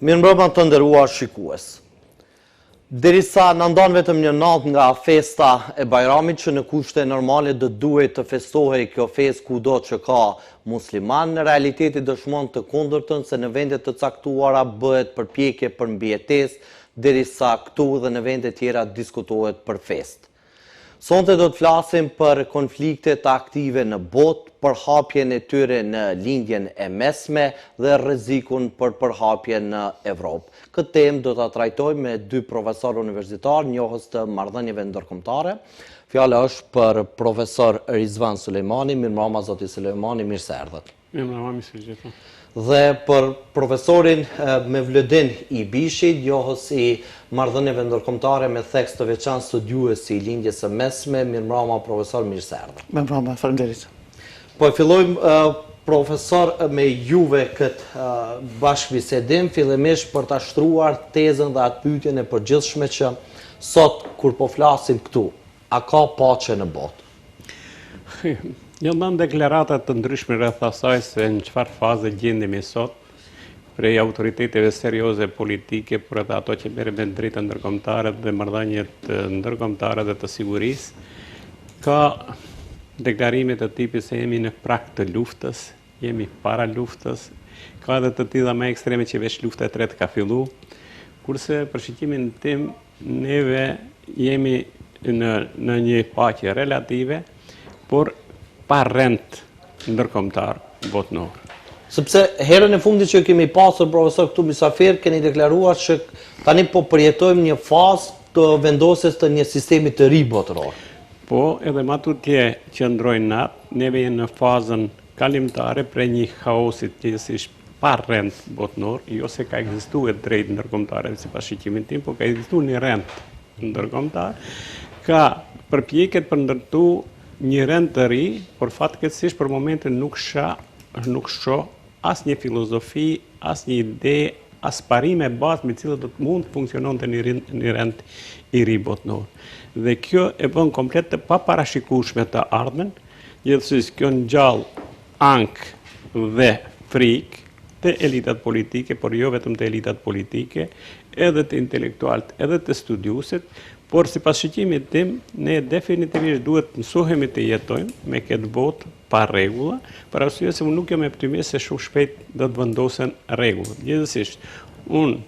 Mirëmbrëma të nderuar shikues. Derisa në ndonë vetëm një natë nga festa e Bajramit që në kushte normale dhe duhet të festohej kjo fest kudo që ka musliman, në realiteti dëshmon të kundërtën se në vendet të caktuara bëhet përpjekje për mbijetesë, derisa këtu dhe në vendet tjera diskutohet për fest. Sonte do të flasim për konfliktet aktive në botë, për hapjen e tyre në lindjen e mesme dhe rrezikun për përhapjen në Evropë. Këtë temë do ta trajtojmë me dy profesorë universitar, njohës të marrëdhënieve ndërkombëtare. Fjala është për profesor Rizvan Sulejmani, mirëmbrëma zoti Sulejmani, mirë se erdhët. Mirëmbrëma, mirë se gjithë. Dhe për profesorin Mevludin Ibishit, njohës i marrëdhënieve ndërkombëtare me theks të veçantë studiues i lindjes së mesme, mirëmbrëma profesor, mirë se erdhët. Mirëmbrëma, faleminderit. Po e fillojmë profesor me juve këtë bashkëbisedim, fillimisht për ta shtruar tezën dhe atë pyetjen e përgjithshme që sot kur po flasim këtu, a ka paqe në botë? Janë dhënë deklarata të ndryshme rreth asaj se në çfarë faze gjendemi sot, prej autoriteteve serioze politike, por edhe ato që merren me drejtë ndërkombëtare dhe marrëdhëniet ndërkombëtare dhe të sigurisë, ka deklarime të tipit se jemi në prag të luftës, jemi para luftës, ka edhe të tilla më ekstreme që veç lufta e tretë ka filluar, kurse për shikimin tim neve jemi në një paqe relative, por pa rend ndërkombëtar botënor. Sepse herën e fundit që kemi pasur profesor këtu mysafir, keni deklaruar që tani po përjetojmë një fazë të vendosjes të një sistemi të ri botëror. Po, edhe ma tutje që ndrojnë natë, neve jenë në fazën kalimtare pre një haosit gjithësisht pa rend botënor, jo se ka ekzistuar drejt ndërkombëtare sipas shikimin tim, po ka ekzistuar një rend ndërkombëtar, ka përpjekjet për ndërtu një rend të ri, por fatkeqësisht për momentin nuk shoh asnjë filozofi, asnjë ide, as parime bazë me cilët do të mund të funksiononte një rend i ri botënor. Dhe kjo e bën komplet të paparashikueshme të ardhmen, gjithsesi kjo ngjall ankth dhe frikë të elitat politike, por jo vetëm të elitat politike, edhe të intelektualët, edhe të studiuesit, por sipas shikimit tim, ne definitivisht duhet të mësohemi të jetojmë me këtë botë pa rregulla, për arsye se unë nuk jam optimist se shumë shpejt do të vendosen rregullat. Gjithsesi, unë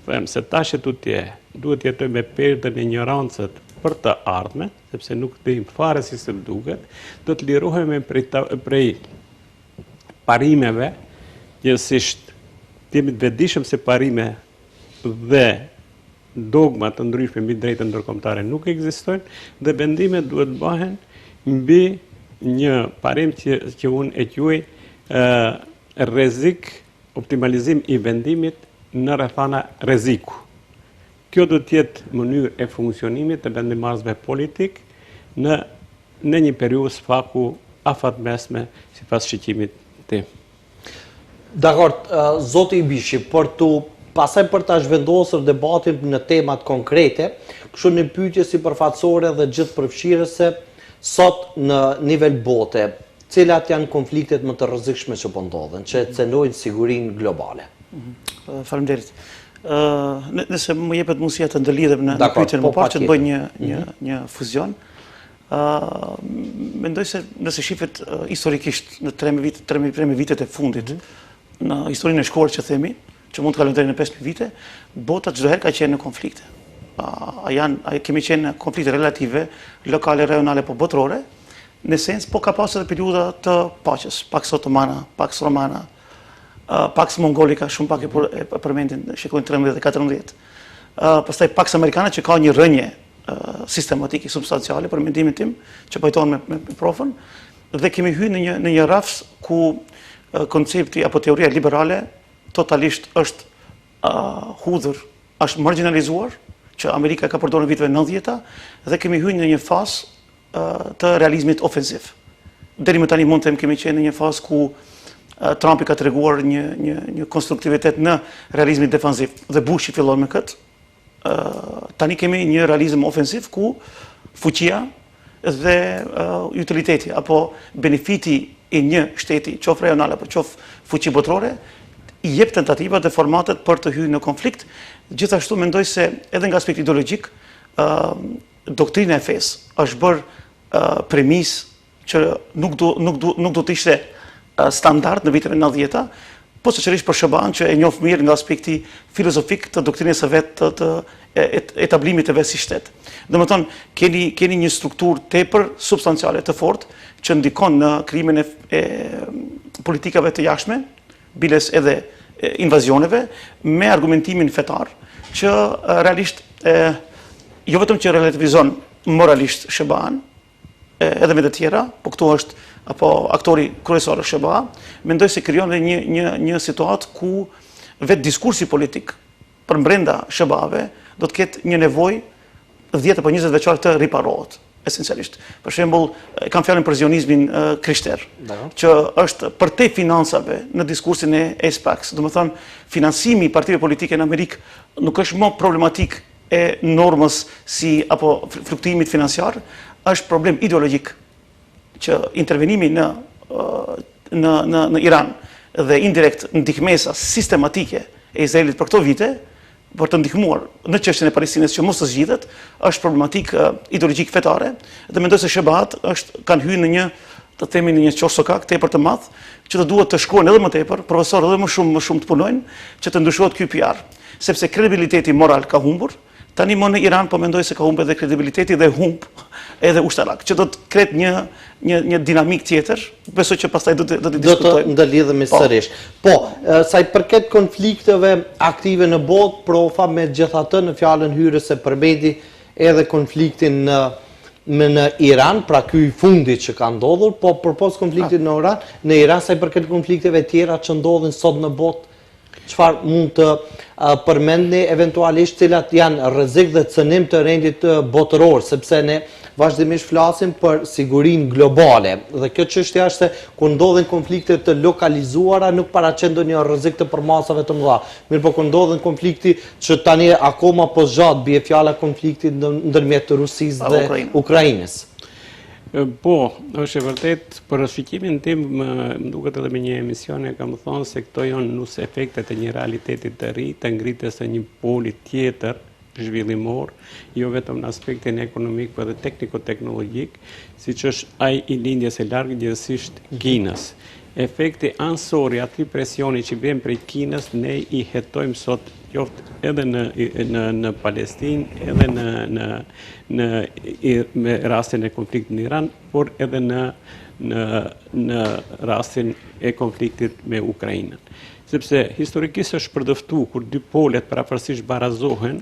them se tash tutje duhet jetoj me perdën e ignorancës për të ardhmen, sepse nuk dim fare si se duket, do të lirohemi prej parimeve, gjithsesi jemi të vetëdijshëm se parime dhe dogma të ndryshme mbi drejtën ndërkombëtare nuk ekzistojnë dhe bendimet duhet bëhen mbi një parim që unë e quaj rrezik, optimalizim i vendimit në rrethana rreziku. Kjo do të jetë mënyrë e funksionimit të vendimarrësve politik në një periudhë sfaku afatmesme sipas shikimit tim. Dakor, zoti Ibishi, pastaj për ta zhvendosur debatin në temat konkrete, kështu një pyetje sipërfaqësore dhe gjithëpërfshirëse sot në nivel bote, cilat janë konfliktet më të rrezikshme që po ndodhen, që cenojnë sigurinë globale? Faleminderit. Nëse më jepet mundësia të ndërlidhem në pyetjen më parë që të bëj një fuzion. Mendoj se nëse shifet historikisht në 13 vitet e fundit, në historinë e shkuar që themi, që mund të kalojnë deri në 5.000 vite, bota çdo herë ka qenë në konflikte. Kemi qenë në konflikte relative, lokale, rajonale, po botërore, në sens, po ka pasur edhe periudha të paqes, Pax Otomana, Pax Romana, Pax Mongolika, shumë pak e përmendin në shekulin 13 dhe 14. Pastaj Pax Amerikana që ka një rënje sistematike, substanciale, për mendimin tim, që pajtohen me profën, dhe kemi hyrë në një rrafsh ku koncepti apo teoria liberale totalisht është hudhur, është marginalizuar, që Amerika ka përdorur në viteve 90-ta, dhe kemi hyrë në një fazë të realizmit ofensiv. Deri më tani mund të them kemi qenë në një fazë ku Trumpi ka treguar një konstruktivitet në realizmin defensiv dhe Bushi fillon me këtë. Tani kemi një realizëm ofensiv ku fuqia dhe utiliteti apo benefiti i një shteti, qoftë rajonal apo qoftë fuqi botërore, i jep tentativat dhe formatet për të hyrë në konflikt. Gjithashtu mendoj se edhe nga aspekti ideologjik, doktrina e fesë është bërë premis që nuk do të ishte standard në viteve 90-ta, po sigurisht për SBA-n që e njoh mirë nga aspekti filozofik të doktrinës së vet të etablimit të vet si shtet. Domethënë, keni një strukturë tepër substanciale të fortë që ndikon në krijimin e politikave të jashtme, biles edhe invazioneve, me argumentimin fetar, që realisht jo vetëm që relativizon moralisht SBA-n, edhe me të tjera, po këtu është apo aktori kryesor i SBA, mendoj se krijon dhe një situatë ku vetë diskursi politik për brenda SBA-ve do të ketë një nevojë 10 apo 20 vjeçar të riparohet esencialisht. Për shembull, kam fjalën për zionizmin krishter, që është përtej financave në diskursin e SPAC. Domethënë, financimi i partive politike në Amerikë nuk është më problematik e normës apo fluktuimit financiar, është problem ideologjik që intervenimi në Iran dhe indirekt ndihmesa sistematike e Izraelit për këto vite, për të ndihmuar në çështjen e Palestinës që mos të zgjidhet, është problematik ideologjik fetare, dhe mendoj se SBA-t kanë hyrë në një çosokak tepër të madh, që të duhet të shkruajnë edhe më tepër, profesorë edhe më shumë të punojnë, që të ndryshohet ky PR, sepse kredibiliteti moral ka humbur. Tani më në Iran po mendoj se ka humbur edhe kredibiliteti dhe humb edhe ushtarak, që do të kret një dinamik tjetër, besoj që pastaj do të diskutojmë. Do të lidhemi sërish. Po, sa i përket konflikteve aktive në botë, profa me gjithatë në fjalën hyrëse përmeti edhe konfliktin në Iran, pra ky i fundit që ka ndodhur, po përpos konfliktit në Iran, sa i përket konflikteve tjera që ndodhin sot në botë, çfarë mund të përmendni eventualisht cilat janë rrezik dhe cënim të rendit botëror, sepse ne vazhdimisht flasim për sigurinë globale. Dhe kjo çështja është se kur ndodhin konflikte të lokalizuara nuk paraqen ndonjë rrezik të përmasave të mëdha. Mirë, po kur ndodhin konflikti që tani akoma po zgjat, bie fjala konfliktit ndërmjet Rusisë dhe Ukrainës. Po, është e vërtet, për shikimin tim, më duket edhe me një emision e kam thonë se këto janë nus efektet e një realitetit të ri, të ngritjes së një poli tjetër zhvillimor, jo vetëm në aspektin ekonomik, por edhe tekniko-teknologjik, siç është ai i lindjes së largëgjithsisht Kinës. Efekti ansori, aty presioni që vjen prej Kinës, ne i hetojmë sot qoftë edhe në Palestinë, edhe me rastin e konfliktit në Iran, por edhe në rastin e konfliktit me Ukrainën. Sepse historikisht është përdoftu kur dy polet parafërsisht barazohen,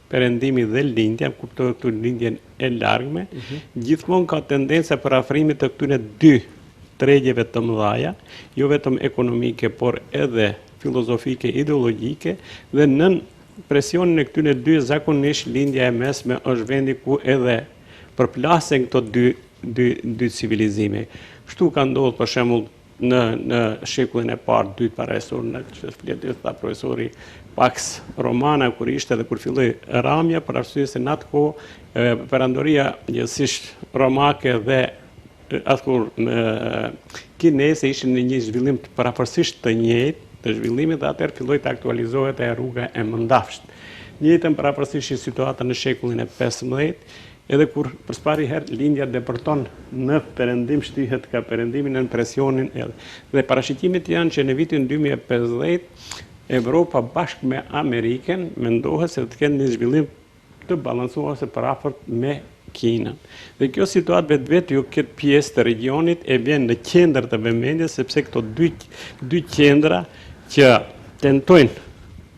perëndimi dhe lindja, kuptohet këtu lindjen e largme, gjithmonë ka tendenca për afrimit të këtyre dy tregjeve të mëdhaja, jo vetëm ekonomike, por edhe filozofike, ideologjike, dhe nën presionin e këtyre dy zakonisht lindja e mesme është vendi ku edhe përplasen këto dy civilizime. Kështu ka ndodhur për shembull në shekullin e parë, dytë para Kristit, në fletë tha profesori Pax Romana kur ishte dhe kur filloi ramja, për arsye se në atë kohë perandoria gjithsesi romake dhe atkur kinese ishin në një zhvillim të parafërsisht të njëjtë të zhvillimit dhe atëherë filloi të aktualizohet e rruga e Mëndafsht. Njëjtën parafërsisht situata në shekullin e 15, edhe kur për pari herë lindja depërton në perëndim, shtyhet ka perëndimin në presionin edhe. Dhe parashikimit janë që në vitin 2050 Evropa bashkë me Amerikën mendohet se të kenë një zhvillim të balancuar se parafort me Kinën. Dhe kjo situatë vetë ju këtë pjesë të regionit e vjen në qendër të vëmendjes, sepse këto dy qendra që tentojnë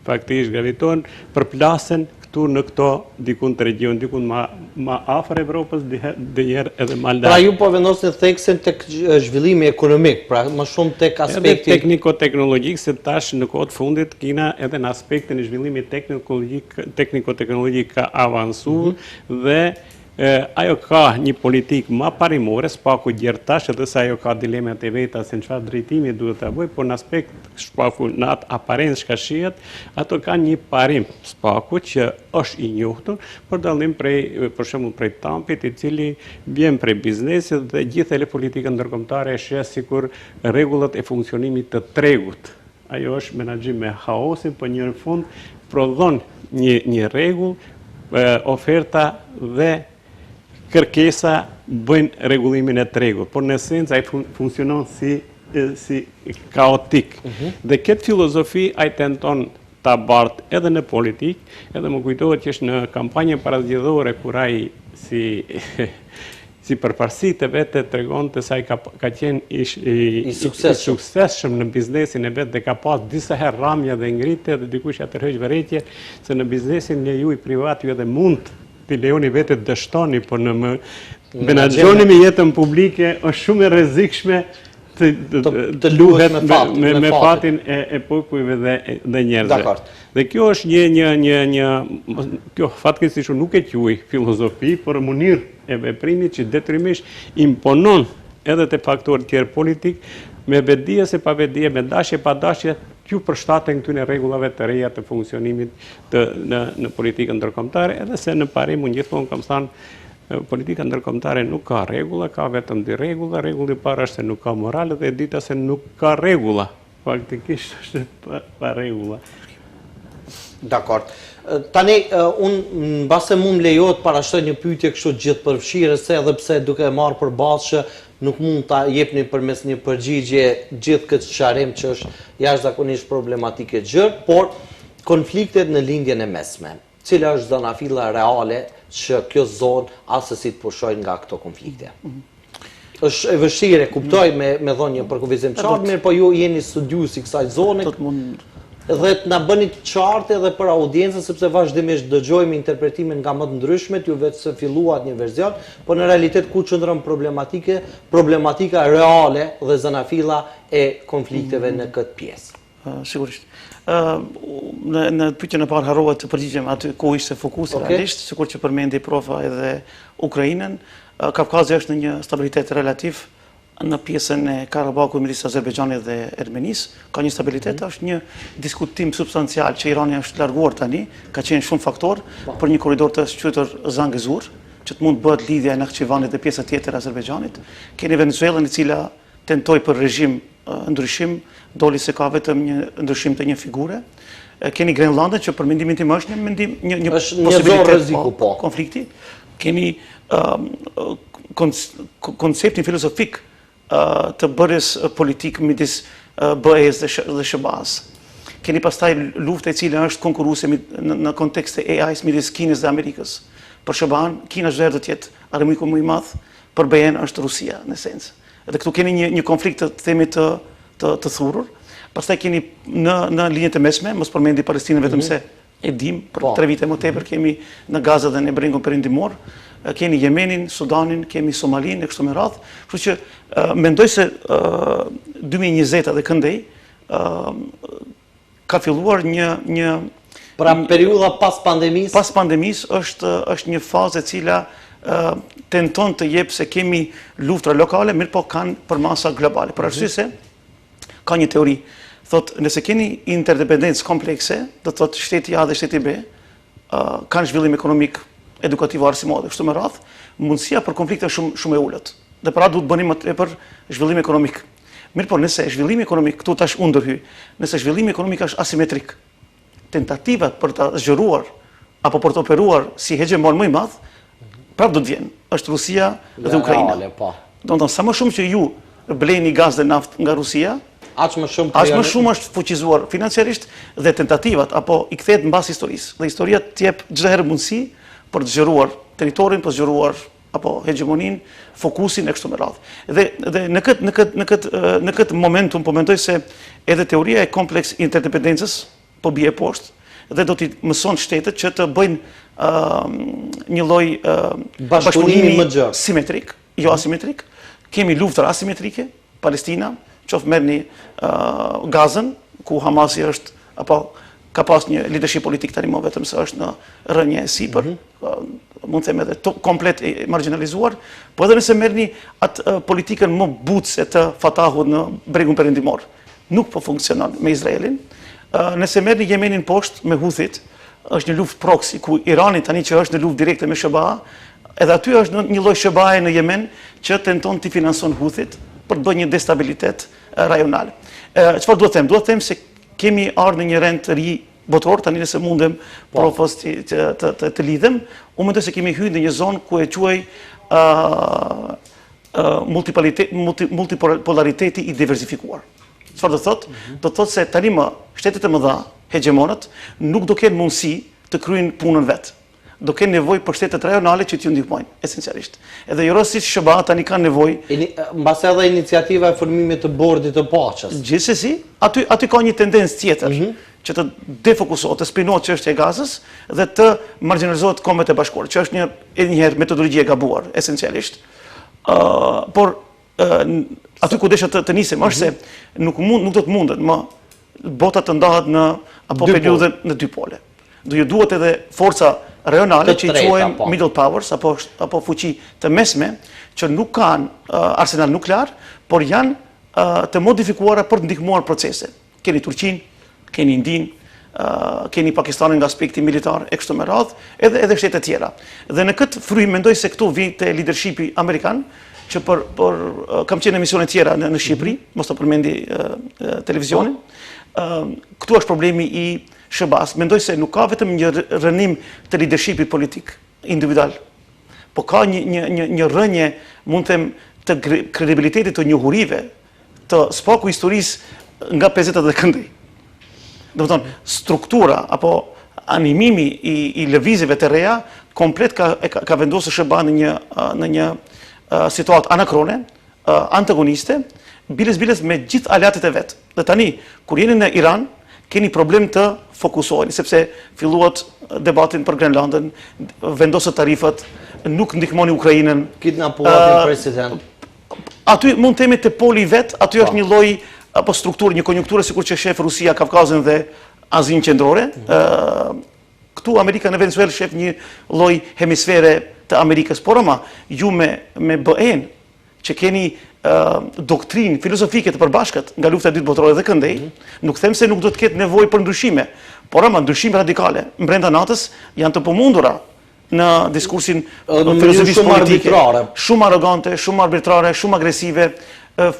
faktikisht gravitojnë përplasen këtu në këto dikun të region, dikun ma afër Evropës, dëherë edhe ma larg. Pra ju po vendosni theksin tek zhvillimi ekonomik, pra më shumë tek aspekti edhe tekniko-teknologjik, se tash në kohët fundit Kina edhe në aspektin e zhvillimit tekniko-teknologjik ka avansuar dhe ajo ka një politik ma parimore, s'paku gjertash, edhe se ajo ka dilemat e veta se në çfarë drejtimi duhet të bëj, por në aspekt s'paku në atë aparencë shka shihet, ato ka një parim s'paku që është i njohtur, për dallim prej, për shembull prej Trumpit, i cili vjen prej biznesit dhe gjithë politikën ndërkombëtare e sheh sikur rregullat e funksionimit të tregut ajo është menaxhim me haosin, por në fund prodhon një rregull, oferta dhe kërkesa bëjnë rregullimin e tregut, por në esencë ai funksionon si kaotik. Dhe këtë filozofi ai tenton ta bart edhe në politik, edhe më kujtohet që është në kampanjën parazgjedhore kur ai si përparësi të vetë tregonte se ai ka qenë i suksesshëm në biznesin e vet dhe ka pas disa herë rramja dhe ngritje dhe dikush ja tërheq vërejtje se në biznesin e juaj privat ju edhe mund t'i lejoni vetë të dështoni, por në menaxhoni me jetën publike është shumë e rrezikshme të luhet me fatin e popujve dhe njerëzve. Dhe kjo është kjo fatkeqësisht nuk e quaj filozofi, por mënyrë e veprimit që detyrimisht imponon edhe te faktorët tjerë politik, me vetdije se pa vetdije, me dashje pa dashje, ju përshtaten këtyre rregullave të reja të funksionimit në politikën ndërkombëtare, edhe se në parim unë gjithmonë kam thënë politika ndërkombëtare nuk ka rregulla, ka vetëm dy rregulla. Rregulli i parë është se nuk ka moral dhe e dyta se nuk ka rregulla. Faktikisht është pa rregulla. Dakor. Tani, unë mbase mund lejohet parashtoj një pyetje kështu gjithë përfshirëse, edhe pse duke e marrë përballë që nuk mund ta jepni përmes një përgjigje gjithë këtë sqarim që është jashtëzakonisht problematike gjërë, por konfliktet në lindjen e mesme. Cila është zanafilla reale që kjo zonë asësi të pushojnë nga këto konflikte? është e vështirë, kuptoj me dhënë një përkufizim qartë, mirë po ju jeni studiusi kësaj zone dhe të na bëni qartë edhe për audiencën, sepse vazhdimisht dëgjojmë interpretime nga më të ndryshmet, ju vetë se filluat një verzion, por në realitet ku qëndron problematika reale dhe zanafilla e konflikteve në këtë pjesë. Sigurisht. Në pyetjen e parë harrova të përgjigjem aty ku ishte fokusi realisht, sikur që përmendi profa edhe Ukrainën. Kavkazi është në një stabilitet relativ në pjesën e Karabakut midis Azerbajxhanit dhe Ermenisë. Ka një stabilitet, është një diskutim substancial që Irani është larguar tani, ka qenë shumë faktor për një korridor të shqytur Zangezur, që të mund bëhet lidhja e Nakhçıvanit dhe pjesa tjetër e Azerbajxhanit. Keni Venezuelën e cila tentoi për regjim ndryshim, doli se ka vetëm një ndryshim të një figure. Keni Grenlandën që për mendimin tim është një posibilitet konflikti. Keni konceptin filozofik të bërjes politik midis BE-s dhe SHBA-s. Keni pastaj luftë e cila është konkurruese në kontekst e AI-s midis Kinës dhe Amerikës. Për SHBA-n, Kina çdo herë do të jetë armiku më i madh, për BE-n është Rusia në esencë. Edhe këtu keni një konflikt të themi të thurur. Pastaj keni në linjët e mesme, mos përmendi Palestinën vetëm se e dim, për 3 vite më tepër kemi në Gaza dhe në Brengun Perëndimor, kemi Jemenin, Sudanin, kemi Somalinë e kështu me radhë. Kështu që mendoj se 2020 dhe këndej ka filluar një pra periudha pas pandemisë. Pas pandemisë është një fazë e cila tenton të jep se kemi luftra lokale, mirë po kanë për masa globale. Për arsye se ka një teori, thot nëse keni interdependencë komplekse, do të thot shteti A dhe shteti B kanë zhvillim ekonomik, edukativ, arsimor dhe kështu me radhë, mundësia për konflikte shumë e ulët. Dhe pra duhet bënim më tepër zhvillim ekonomik. Mirë po nëse zhvillimi ekonomik këtu tash u ndërhyj, nëse zhvillimi ekonomik është asimetrik, tentativat për ta zgjeruar apo për të operuar si hegemon më i madh, prapë do të vjen. Është Rusia dhe Ukraina. Do të thonë sa më shumë që ju bleni gaz dhe naftë nga Rusia, aq më shumë është fuqizuar financiarisht dhe tentativat apo i kthehet mbas historisë. Dhe historia të jep çdo herë mundësi për të zgjeruar territorin, për të zgjeruar apo hegemoninë, fokusin e kështu me radhë. Dhe në këtë momentum po mendoj se edhe teoria e kompleks interdependencës po bie poshtë dhe do t'i mëson shtetet që të bëjnë një lloj bashkëpunimi simetrik, jo asimetrik. Kemi luftra asimetrike, Palestina, qoftë merrni Gazën, ku Hamasi është apo ka pas një leadership politik tani më vetëm se është në rënje e sipër, mund të them edhe komplet marginalizuar, po edhe nëse merrni atë politikën më butëse të Fatahut në Bregun Perëndimor, nuk po funksionon me Izraelin. Nëse merrni Yemenin poshtë me Houthit, është një luftë proxy ku Irani tani që është në luftë direkte me SHBA, edhe aty është një lloj SHBA-e në Yemen që tenton të finanson Houthit për të bërë një destabilitet rajonal. Çfarë duhet të them? Duhet të them se kemi ardhur në një rend të ri botror, tani nëse mundem profos të lidhem, unë mendoj se kemi hyrë në një zonë ku e quaj multipolariteti i diversifikuar. Çfarë do thotë? Do thotë se tani më shtetet e mëdha, hegemonët, nuk do kenë mundësi të kryejnë punën vetë. Do kenë nevojë për shtetet rajonale që t'ju ndihmojnë, esencialisht. Edhe jo rësisht SBA tani kanë nevojë. Mbas edhe iniciativa e formimit të bordit të paqes. Gjithsesi, aty ka një tendencë tjetër që të defokusohet, të spinohet çështja e Gazës dhe të marginalizohet Kombet e Bashkuara, që është edhe një herë metodologji e gabuar, esencialisht. Por aty ku desha të nisim është se nuk do të mundet më bota të ndahet në periudhën në dy pole. Do ju duhet edhe forca rajonale që i quajmë middle powers apo fuqi të mesme që nuk kanë arsenal nuklear, por janë të modifikuara për të ndihmuar procese. Keni Turqinë, keni Indinë, keni Pakistanin nga aspekti militar e kështu me radhë, edhe shtete tjera. Dhe në këtë frymë mendoj se këtu vjen te leadershipi amerikan, që kam qenë emisione tjera në Shqipëri, mos të përmendi televizionin. Këtu është problemi i SBA-s. Mendoj se nuk ka vetëm një rënim të leadershipit politik individual, po ka një rënje, mund të them, të kredibilitetit të njohurive, të spaku historisë nga 50-at dhe këndej. Do të thonë, struktura apo animimi i lëvizjeve të reja komplet ka vendosur SBA në një situatë anakrone, antagoniste, biles me gjithë aleatet e vetë. Dhe tani, kur jeni në Iran, keni problem të fokusoheni, sepse filluat debatin për Grenlandën, vendosët tarifat, nuk ndihmoni Ukrainën. Kidnapuat president. Aty mund të themi te poli vet, aty është një lloj apo strukturë, një konjunkturë sikur që shef Rusia, Kavkazin dhe Azinë qendrore. Këtu Amerika në Venezuelë shef një lloj hemisfere të Amerikës, por ama ju me BE-n që keni doktrinë filozofike të përbashkët nga lufta e dytë botërore dhe këndej, nuk them se nuk do të ketë nevojë për ndryshime, por ama ndryshime radikale brenda natës janë të pamundura në diskursin filozofisë politike, shumë arrogante, shumë arbitrare, shumë agresive,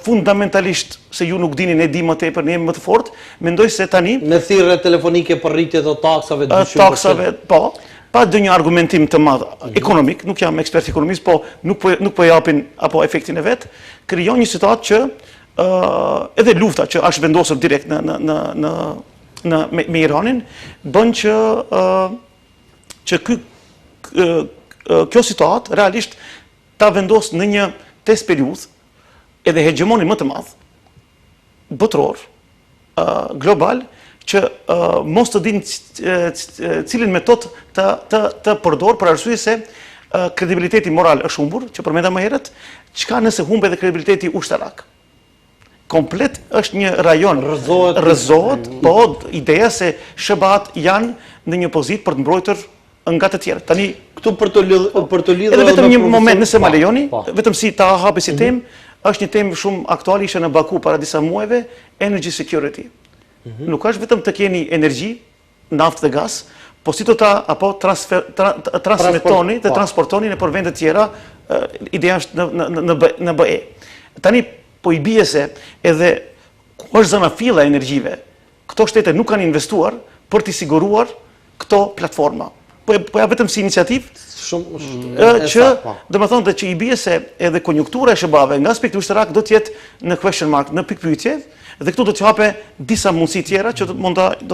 fundamentalisht se ju nuk dini, ne di më tepër, ne jemi më të fortë, mendoj se tani me thirrje telefonike për rritje të taksave, taksave, po, pa dë një argumentim të madh ekonomik, nuk jam ekspert ekonomist, po nuk po japin apo efektin e vet, krijon një situatë që edhe lufta që është vendosur direkt me Iranin bën që kjo situatë realisht ta vendos në një test periudhë edhe hegemonin më të madh botror global që mos të dinë cilin metodë të përdor për arsye se kredibiliteti moral është humbur, që përmenda më herët, çka nëse humbe edhe kredibiliteti ushtarak. Komplet është një rajon rrëzohet, po ideja se SBA-t janë në një pozitë për të mbrojtur nga të tjerë. Tani këtu për të lidhur edhe vetëm një moment, nëse ma lejoni, vetëm si ta hapi si temë, është një temë shumë aktuale, ishte në Baku para disa muajve, energy security. Nuk është vetëm të keni energji, naftë dhe gaz, po si të ta apo transmetoni dhe transportoni në për vende tjera, ideja është në BE. Tani, po i bie se edhe ku është zona filla e energjive, këto shtete nuk kanë investuar për t'i siguruar këto platforma. Po ja vetëm si iniciativë, që dhe më thonë dhe që i bie se edhe konjunktura e SBA-ve nga aspekti ushtarak do t'jetë në question mark, në pikpyetje, dhe këtu do të hape disa mundësi tjera që do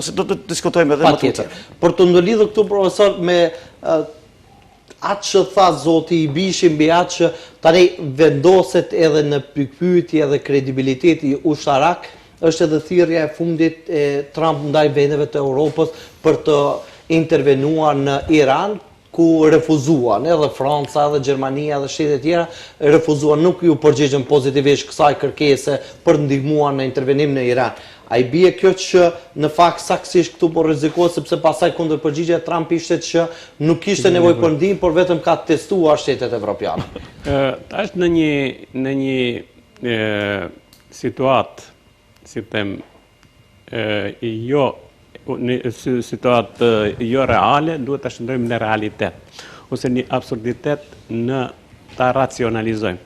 të diskutojmë edhe më tutje. Por të ndëlidhë këtu, profesor, me atë që tha zoti i Bishi mbi atë që tani vendoset edhe në pikpyetje dhe kredibiliteti ushtarak, është edhe thirrja e fundit e Trump ndaj vendeve të Europës për të intervenuar në Iran, ku refuzuan, edhe Franca, edhe Gjermania, edhe shtetet tjera, refuzuan, nuk ju përgjigjën pozitivisht kësaj kërkese për ndihmuar në intervenim në Iran. A i bie kjo që në fakt saksisht këtu po rrezikohet, sepse pasaj kundër përgjigje Trump ishte që nuk kishte nevojë për ndihmë, por vetëm ka testuar shtetet evropiane. Është në një situatë, si them, në situatë jo reale, duhet të shndrojmë në realitet, ose një absurditet në ta racionalizojmë.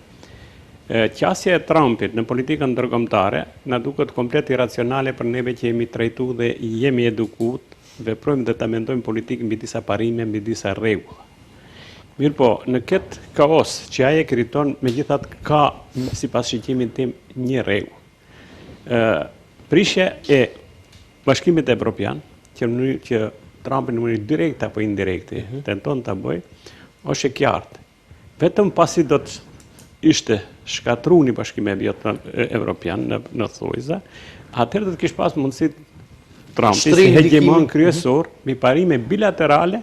Qasja e Trumpit në politikën ndërkombëtare na duket komplet iracionale për neve që jemi trajtuar dhe jemi edukuar, veprojmë dhe ta mendojmë politikën mbi disa parime, mbi disa rregulla. Mirë po, në këtë kaos që ai e kriton, megjithatë ka, sipas shqiptimit tim, një rregull. Prishja e Bashkimit Evropian, që Trumpi në mënyrë direkte apo indirekte tenton ta bëjë, është e qartë. Vetëm pasi do të ishte shkatruar një Bashkim Evropian në thojza, atëherë do të kishte pas mundësi Trumpi si hegemon kryesor mbi parime bilaterale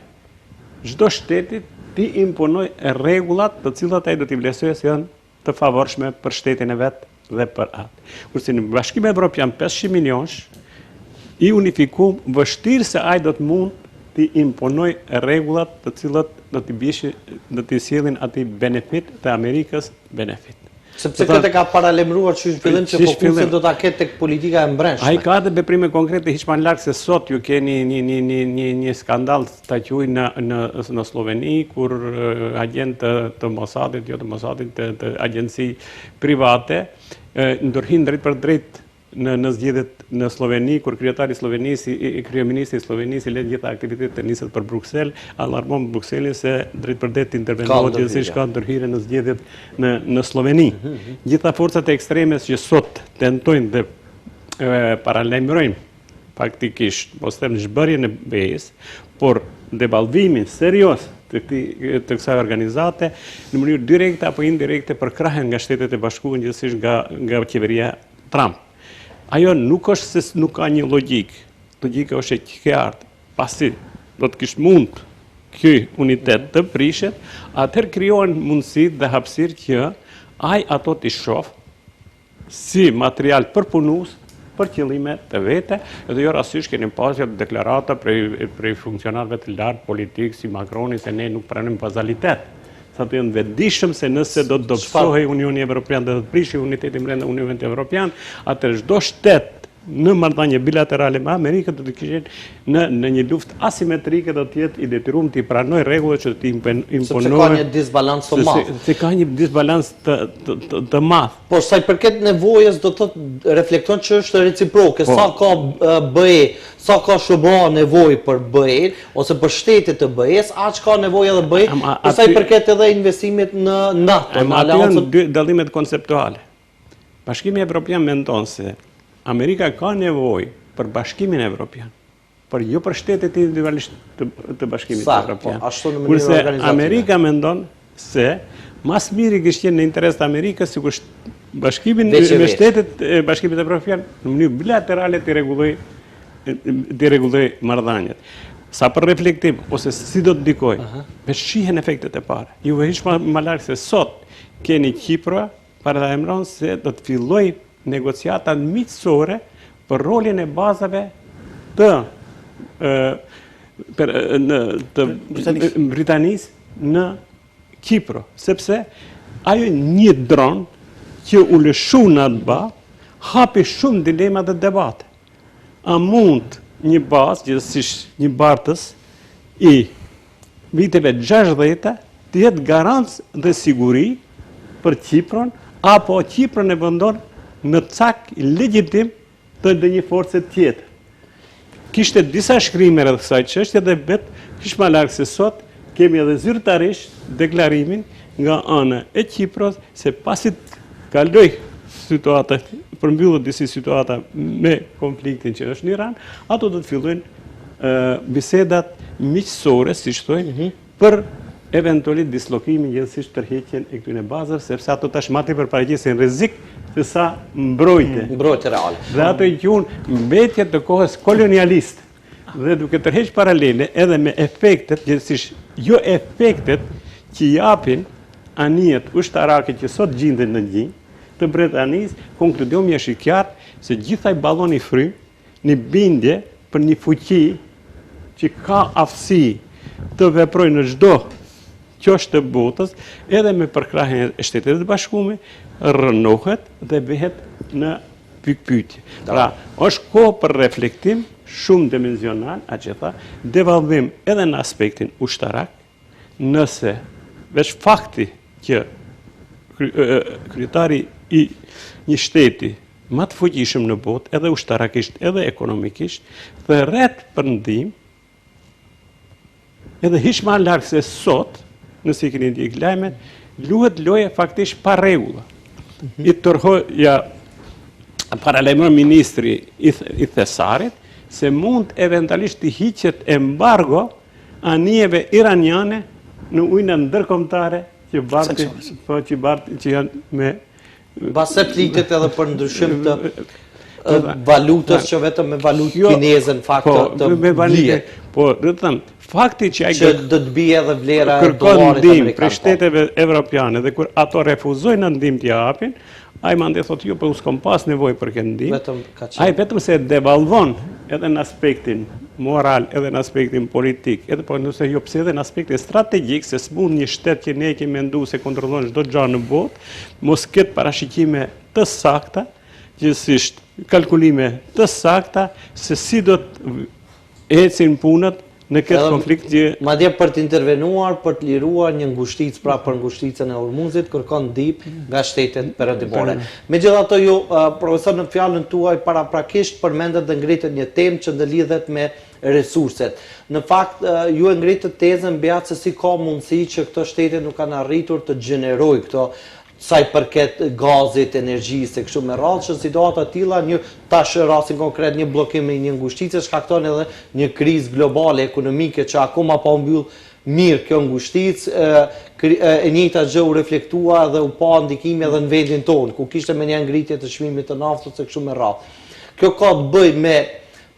çdo shteti ti imponoj rregullat të cilat ai do t'i vlerësojë se janë të favorshme për shtetin e vet dhe për atë. Kurse në Bashkimin Evropian 500 milionësh i unifikum, vështirë se ai do të mund t'i imponoj rregullat të cilat do t'i sjellin aty benefit të Amerikës benefit. Sepse këtë ka paralemruar që fillim që fokusin do ta ketë tek politika e mbrëmshme. Ai ka edhe veprime konkrete hiç më larg se sot ju keni një skandal ta quaj në Sloveni kur agent të Mossadit, jo të Mossadit, të agjenci private ndërhin drejt për drejt në zgjedhjet në Sloveni, kur kryetari i Slovenisë, kryeministri i Slovenisë lë gjitha aktivitetet e nisur për Bruksel, alarmon Brukselin se drejt për drejt intervenohet gjithsesi ka ndërhyrje në zgjedhjet në Sloveni. Gjitha forcat e ekstremes që sot tentojnë dhe paralajmërojnë faktikisht, mos them zhbërjen e BE-s, por devalvimin serioz të kësaj organizate në mënyrë direkte apo indirekte për krahen nga Shtetet e Bashkuara, gjithsesi nga qeveria Trump. Ajo nuk është se nuk ka një logjik. Logjika është e qartë. Pasi do të kishte mund ky unitet të prishet, atëherë krijohen mundësi dhe hapësirë që ai ato t'i shoh si material përpunues për qëllime të vete, edhe jo rastësisht keni pasur deklarata prej funksionarëve të lartë politik si Macroni se ne nuk pranojmë bazalitet. Sa të janë vetëdijshëm se nëse do të dobësohej Unioni Evropian dhe do të prishë unitetin brenda Unionit Evropian, atëherë çdo shtet në marrëdhënie bilaterale me Amerikën do të kishte në një luftë asimetrike do të jetë i detyruar të pranojë rregullat që të imponojnë. Sepse ka një disbalans të madh. Se ka një disbalans të madh. Por sa i përket nevojës do të reflekton që është reciproke, sa ka BE, sa ka SBA nevojë për BE ose për shtetet të BE-s, aq ka nevojë edhe BE, por sa i përket edhe investimit në NATO, në aleancën. Dy dallimet konceptuale. Bashkimi Evropian mendon se Amerika ka nevojë për Bashkimin Evropian, por jo për shtetet individualisht të Bashkimit Evropian. Kurse Amerika mendon se mas miri kishte qenë në interes të Amerikës sikur Bashkimin me shtetet e Bashkimit Evropian në mënyrë bilaterale të rregulloj marrëdhëniet. Sa për reflektim ose si do të ndikoj, me shihen efektet e para. Ju hiç më larg se sot keni Kipro paralajmëron se do të filloj negociata miqësore për rolin e bazave të Britanisë në Kipro, sepse ajo një dron që u lëshu në atë bazë hapi shumë dilema dhe debate. A mund një bazë, gjithsesi një bartës i viteve 60 të jetë garancë dhe siguri për Kipron, apo Kipron e vendon në cak legjitim të një force tjetër. Kishte disa shkrime rreth kësaj çështje dhe kish më larg se sot kemi edhe zyrtarisht deklarimin nga ana e Kipros se pasi kaloi situata, përmbyllet disi situata me konfliktin që është në Iran, ato do të fillojnë bisedat miqësore, siç thonë, për eventualisht dislokimin gjithsesi tërheqjen e këtyre bazave, sepse ato tashmë për paraqesin rrezik se sa mbrojtje reale. Dhe ato i quajnë mbetje të kohës kolonialiste. Dhe duke tërhequr paralele edhe me efektet, gjithsesi jo efektet që japin anijet ushtarake që sot gjenden në gjinjë të Britanisë, konkludimi është i qartë se gjithaj balloni frym në bindje për një fuqi që ka aftësi të veprojë në çdo qosht të botës, edhe me përkrahjen e Shtetit të Bashkuar, rënohet dhe bëhet në pikpyetje. Pra, është kohë për reflektim shumë dimensional, devalvim edhe në aspektin ushtarak, nëse veç fakti që kryetari I një shteti më të fuqishëm në botë, edhe ushtarakisht, edhe ekonomikisht, dhe rret për ndihmë, edhe hiç më larg se sot, nëse I keni ndjek lajmet, luhet loje faktisht pa rregulla. I tërhoja paralajmëron ministri I Thesarit se mund eventualisht të hiqet embargo anijeve iraniane në ujnë ndërkombëtare që janë me Base flitet edhe për ndryshim të valutës që vetëm me valutë kineze në fakt të blihet. Po, do të them, fakti që që do të bie edhe vlera e kërkon dollarit ndihmë amerikan. për shteteve evropiane dhe kur ato refuzojnë ndihmë t'i japin, ai mandej thotë jo, po s'kam pas nevojë për këtë ndihmë. Vetëm ka qenë. Ai vetëm se devalvon edhe në aspektin moral, edhe në aspektin politik, edhe po nëse jo pse edhe në aspektin strategjik, se s'mund një shtet që ne kemi menduar se kontrollon çdo gjë në botë, mos ketë parashikime të sakta, gjithsesi kalkulime të sakta se si do të ecin punët në këtë konflikt që madje për të intervenuar, për të liruar një ngushticë pra për ngushticën e Hormuzit, kërkon ndihmë nga shtetet perëndimore. Megjithatë ju profesor në fjalën tuaj paraprakisht përmendet dhe ngritet një temë që ndëlidhet me resurset. Në fakt ju e ngritët tezën mbi atë se si ka mundësi që këto shtete nuk kanë arritur të gjenerojë këto sa I përket gazit, energjisë, kështu me radhë, që situata tilla një tash rastin konkret një bllokim I një ngushtice shkakton edhe një krizë globale ekonomike që akoma pa mbyll mirë kjo ngushticë, e njëjta gjë u reflektua dhe u pa ndikimi edhe në vendin tonë, ku kishte me një ngritje të çmimit të naftës e kështu me radhë. Kjo ka të bëjë me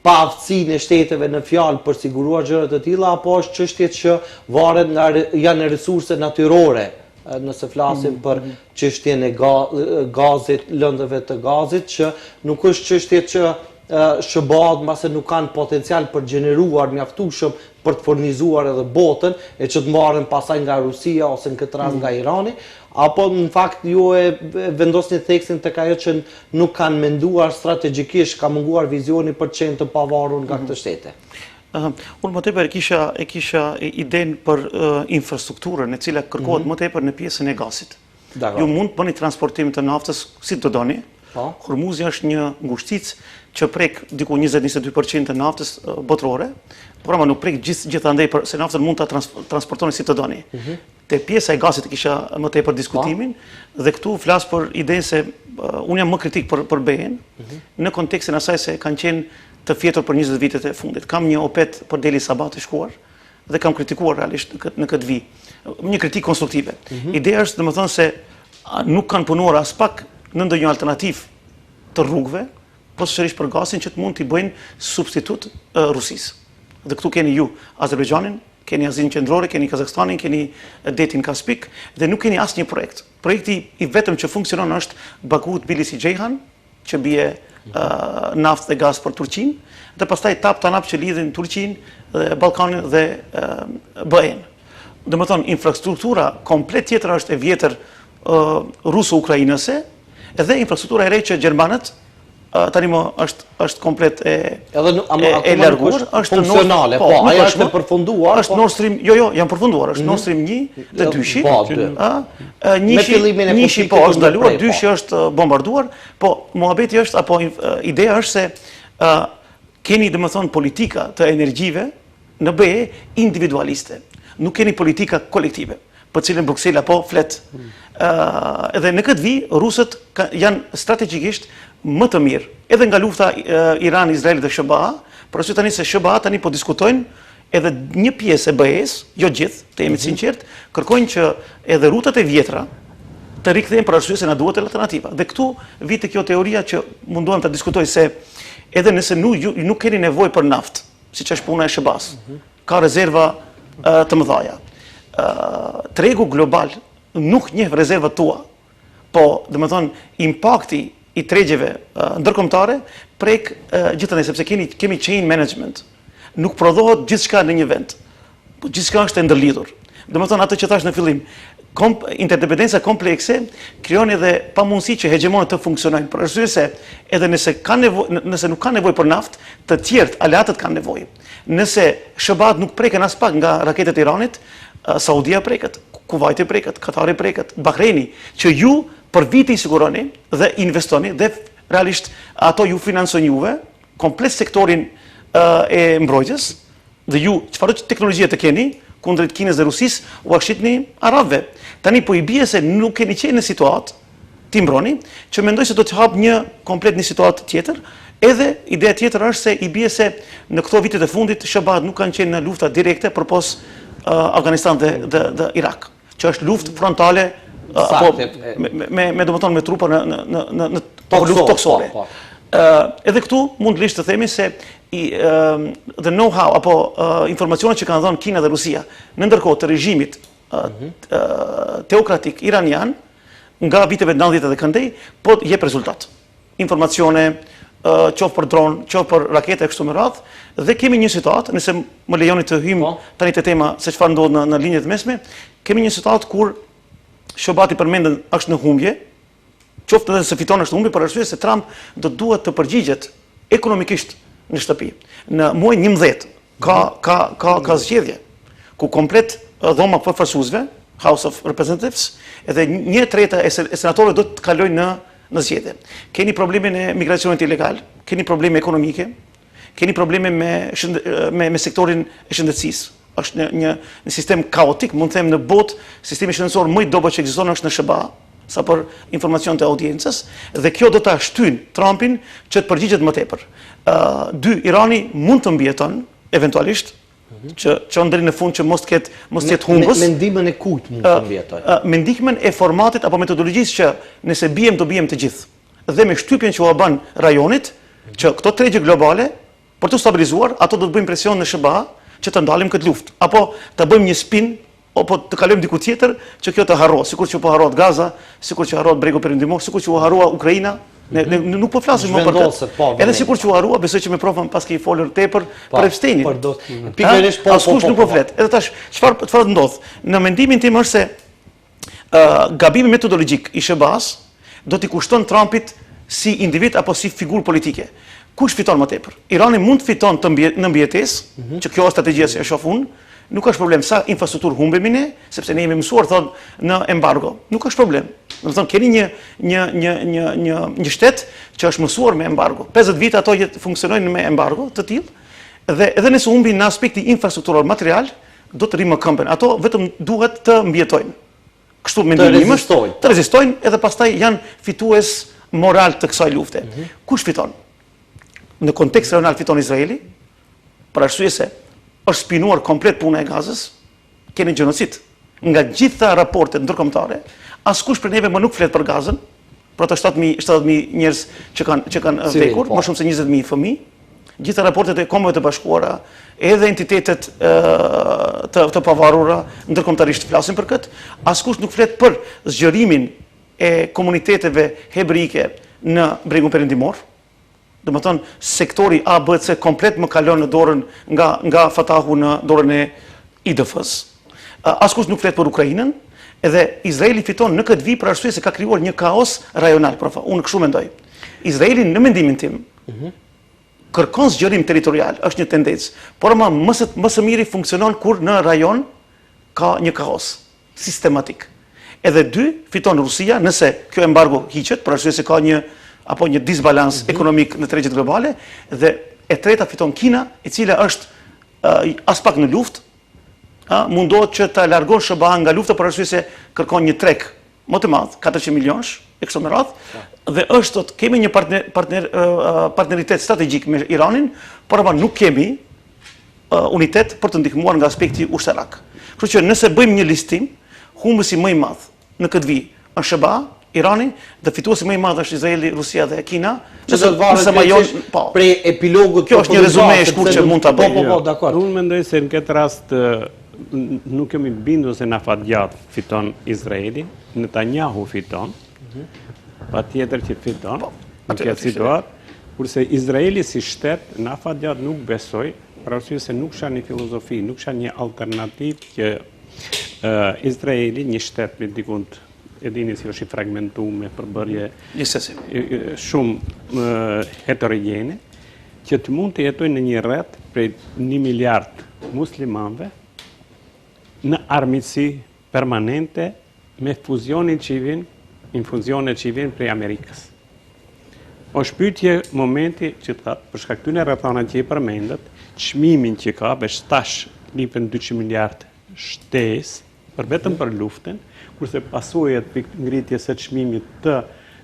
paaftësinë e shteteve në fjalë për siguruar gjëra të tilla apo është çështje që varet nga janë resurse natyrore? Nëse flasim për çështjen e gazit, lëndëve të gazit, që nuk është çështje që SBA-t mbase nuk kanë potencial për gjeneruar mjaftueshëm për të furnizuar edhe botën, e që të marrin pasaj nga Rusia ose në këtë rast nga Irani, apo në fakt ju e vendosni theksin tek ajo që nuk kanë menduar strategjikisht, ka munguar vizioni për të qenë të pavarur nga këtë shtete. Unë më tepër e kisha idenë për infrastrukturën e cila kërkohet më tepër në pjesën e gazit. Ju mund të bëni transportim të naftës si të doni. Hormuzi është një ngushticë që prek diku 20-22% të naftës botërore, por ama nuk prek gjithandej se naftën mund ta transportoni si të doni. Te pjesa e gazit kisha më tepër diskutimin dhe këtu flas për idenë se unë jam më kritik për BE-n në kontekstin asaj se kanë qenë të fjetur për 20 vitet e fundit. Kam një opet për deli sabat të shkuar dhe kam kritikuar realisht në këtë vi. Një kritik konstruktive. Ideja është domethënë se nuk kanë punuar as pak në ndonjë alternativë të rrugëve, po sërish për gazin që të mund t'i bëjnë substitut Rusisë. Dhe këtu keni ju Azerbajxhanin, keni Azinë Qendrore, keni Kazakstanin, keni detin Kaspik dhe nuk keni asnjë projekt. Projekti I vetëm që funksionon është Baku-Tbilisi-Ceyhan, që bie naftë dhe gaz për Turqinë, dhe pastaj TAP-TANAP që lidhin Turqinë dhe Ballkanin dhe BE-n. Domethënë infrastruktura komplet tjetër është e vjetër ruso-ukrainase, edhe infrastruktura e re që gjermanët tani më është komplet e larguar, është funksionale, po, ajo është e përfunduar. Është Nord Stream, jo, janë përfunduar, është Nord Stream 1 dhe 2-shi. Njëshi po është ndaluar, 2-shi është bombarduar, po muhabeti është apo ideja është se keni domethënë politika të energjive në BE individualiste. Nuk keni politika kolektive, për cilën Bruksela po flet. Edhe në këtë vi rusët janë strategjikisht më të mirë, edhe nga lufta Iran-Izrael dhe SBA, por ashtu tani se SBA tani po diskutojnë edhe një pjesë e BE-s, jo gjithë, të jemi të sinqert, kërkojnë që edhe rutat e vjetra të rikthehen për arsye se na duhet alternativa. Dhe këtu vite kjo teoria që munduam ta diskutoj se edhe nëse nuk keni nevojë për naftë, siç është puna e SBA-s, ka rezerva të mëdha. Tregu global nuk njeh rezervat tua, po domethënë impakti I tregjeve ndërkombëtare prek gjithandaj sepse kemi chain management. Nuk prodhohet gjithçka në një vend, po gjithçka është e ndërlidhur. Domethënë atë që thash në fillim, interdependenca komplekse krijon edhe pamundësi që hegemonët të funksionojnë. Për arsye se edhe nëse nuk kanë nevojë për naftë, të tjerët aleatët kanë nevojë. Nëse SBA-t nuk preken as pak nga raketet e Iranit, Saudia preket. Kuvajti preket, Katari preket, Bahreini, që ju për vite i siguroni dhe investoni dhe realisht ato ju financojnë juve, komplet sektorin e mbrojtjes, dhe ju çfarë teknologjie të keni kundrejt Kinës dhe Rusisë u ashitni arabëve. Tani po i bie se nuk keni qenë në situatë ti mbroni, që mendoj se do të hap komplet një situatë tjetër. Edhe ideja tjetër është se i bie se në këto vitet e fundit SBA nuk kanë qenë në lufta direkte përpos Afganistan dhe Irak, që është luftë frontale me domethënë me trupa në luftë toksore. Edhe këtu mund të themi se the know-how apo informacionet që kanë dhënë Kina dhe Rusia në ndërkohë të regjimit teokratik iranian nga viteve 90 dhe këndej, po jep rezultat. Informacione, qoftë për dron, qoftë për rakete kështu me radhë, dhe kemi një situatë, nëse më lejoni të hym tani te tema se çfarë ndodh në linjët e mesme, kemi një situatë kur SBA përmendën është në humbje, qoftë edhe se fiton është humbje, për arsye se Trump do duhet të përgjigjet ekonomikisht në shtëpi. Në muajin 11 ka zgjedhje ku komplet dhoma përfaqësuesve, House of Representatives, edhe 1/3 e senatorëve do të kalojnë në zgjedhje. Keni problemin e migracionit ilegal, keni probleme ekonomike, keni probleme me sektorin e shëndetësisë. Është një sistem kaotik, mund të them në botë, sistemi shëndetësor më i dobët që ekziston është në SBA, sa për informacion të audiencës, dhe kjo do ta shtyn Trumpin që të përgjigjet më tepër. Irani mund të mbijeton eventualisht që ndëri në fund që mos të jetë humbës. Me ndihmën e kujt mund të mbijetoj? Me ndihmën e formatit apo metodologjisë që nëse do bijem të gjithë. Dhe me shtypjen që u bën rajonit, që këto tregje globale, për të stabilizuar, ato do të bëjmë presion në SBA që të ndalim këtë luftë. Apo të bëjmë një spin, apo të kalojmë diku tjetër që kjo të harrohet, sikur që po harrohet Gaza, sikur që harrohet Bregu Perëndimor, sikur që u harrua Ukraina. Ne nuk po flasim më për këtë. Edhe sikur që u harrua, besoj që me profën pas ke folur tepër për Epsteinin. Pikërisht askush nuk po flet. Edhe tash çfarë ndodh? Në mendimin tim është se gabimi metodologjik i SBA-s do t'i kushton Trumpit si individ apo si figurë politike. Kush fiton më tepër? Irani mund të fiton në mbijetesë, që kjo është strategjia që e shoh unë. Nuk është problem sa infrastrukturë humbemi ne, sepse ne jemi mësuar thonë në embargo. Nuk është problem. Domethënë keni një shtet që është mësuar me embargo. 50 vite ato funksionojnë me embargo të tillë, dhe edhe nëse humbin në aspekti infrastrukturor material, do të rrimë këmbën. Ato vetëm duhet të mbjetojnë. Kështu mendimi im është, të rezistojnë edhe pastaj janë fitues moral të kësaj lufte. Kush fiton? Në kontekst rajonal fiton Izraeli, për arsye se është spinuar komplet puna e Gazës, keni gjenocid. Nga gjitha raportet ndërkombëtare, askush për neve më nuk flet për Gazën, për ato 70.000 njerëz që kanë vdekur, më shumë se 20.000 fëmijë. Gjitha raportet e Kombeve të Bashkuara, edhe entitetet të pavarura ndërkombëtarisht flasin për këtë, askush nuk flet për zgjërimin e komuniteteve hebrejike në Bregun Perëndimor. Domethënë sektori A, B, C komplet më kalon në dorën nga Fatahu në dorën e IDF-s. Askush nuk flet për Ukrainën, edhe Izraeli fiton në këtë vit për arsye se ka krijuar një kaos rajonal, unë kështu mendoj. Izraeli në mendimin tim kërkon zgjerim territorial, është një tendencë, por më së miri funksionon kur në rajon ka një kaos sistematik. Edhe dy fiton Rusia nëse kjo embargo hiqet, për arsye se ka një disbalans ekonomik në tregjet globale, dhe e treta fiton Kina, e cila është as pak në luftë, mundohet që ta largon SBA nga lufta për arsye se kërkon një treg më të madh, 400 milionësh e kështu me radhë, dhe kemi një partneritet strategjik me Iranin, por nuk kemi unitet për të ndihmuar nga aspekti ushtarak. Kështu që nëse bëjmë një listim, humbësi më i madh në këtë vit është SBA, Irani, dhe fituesi më i madh është Izraeli, Rusia dhe Kina. Nëse prej epilogut. Kjo është një rezume e shkurtër që mund ta bëj. Unë mendoj se në këtë rast nuk kemi bindur se na fatgjat fiton Izraeli, Netanyahu fiton, patjetër që fiton në këtë situatë, kurse Izraeli si shtet na fatgjat nuk besoj, për arsye se nuk ka një filozofi, nuk ka një alternativë që Izraeli, një shtet me dikund e dini si është i fragmentuar me përbërje shumë heterogene, që të mund të jetojnë në një rreth prej 1 miliard muslimanëve në armiqësi permanente me fuzionin që i vinë, infuzione që i vinë prej Amerikës. Është pyetje momenti që për shkak këtyre rrethonave që i përmendët, çmimin që ka, veç tash lipen 200 miliardë shtesë për vetëm për luftën, kurse pasojat për ngritjes së çmimit të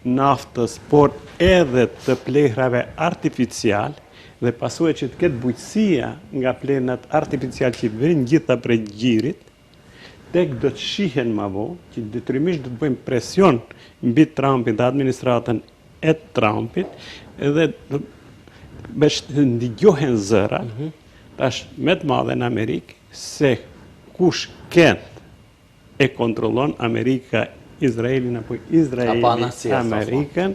naftës, por edhe të plehrave artificial dhe pasojat që të ketë bujqësia nga plenat artificial që vijnë gjitha prej gjirit, tek do të shihen më vonë, që detyrimisht do të bëjmë presion mbi Trumpin dhe administratën e Trumpit, edhe veç të ndigjohen zëra, tash me të madhe në Amerikë, se kush kënd e kontrollon Amerika Izraelin apo Izraeli Amerikën,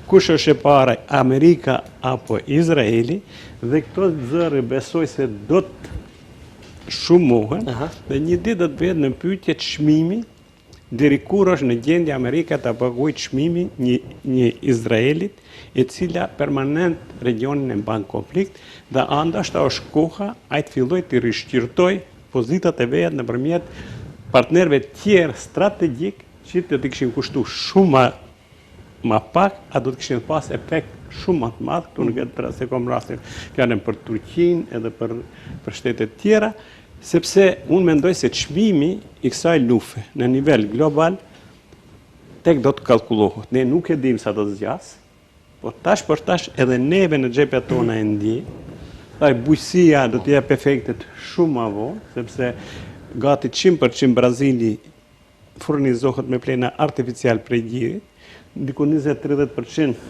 kush është e para Amerika apo Izraeli, dhe këto zëre besoj se do të shumohen, dhe një ditë do të bëhet në pyetje çmimi, deri kur është në gjendje Amerika të paguajë çmimin një Izraelit, e cila permanent regionin e mban konflikt, dhe andashta është koha ai të filloj të rishqirtoj pozitat e veja nëpërmjet partnerëve tjerë strategjik që do të kishin kushtu shumë më pak, a do të kishin pas efekt shumë më të madh këtu në këtë rast, se kom rastin fjalën për Turqinë edhe për shtetet tjera, sepse unë mendoj se çmimi i kësaj lufte në nivel global tek do të kalkulohet. Ne nuk e dim sa do të zgjas, por tash për tash edhe neve në xhepet tona e ndjej. Taj bujqësia do të jep efektet shumë më vonë, sepse gati 100% Brazili furnizohet me plena artificial prej gjirit, diku 20-30%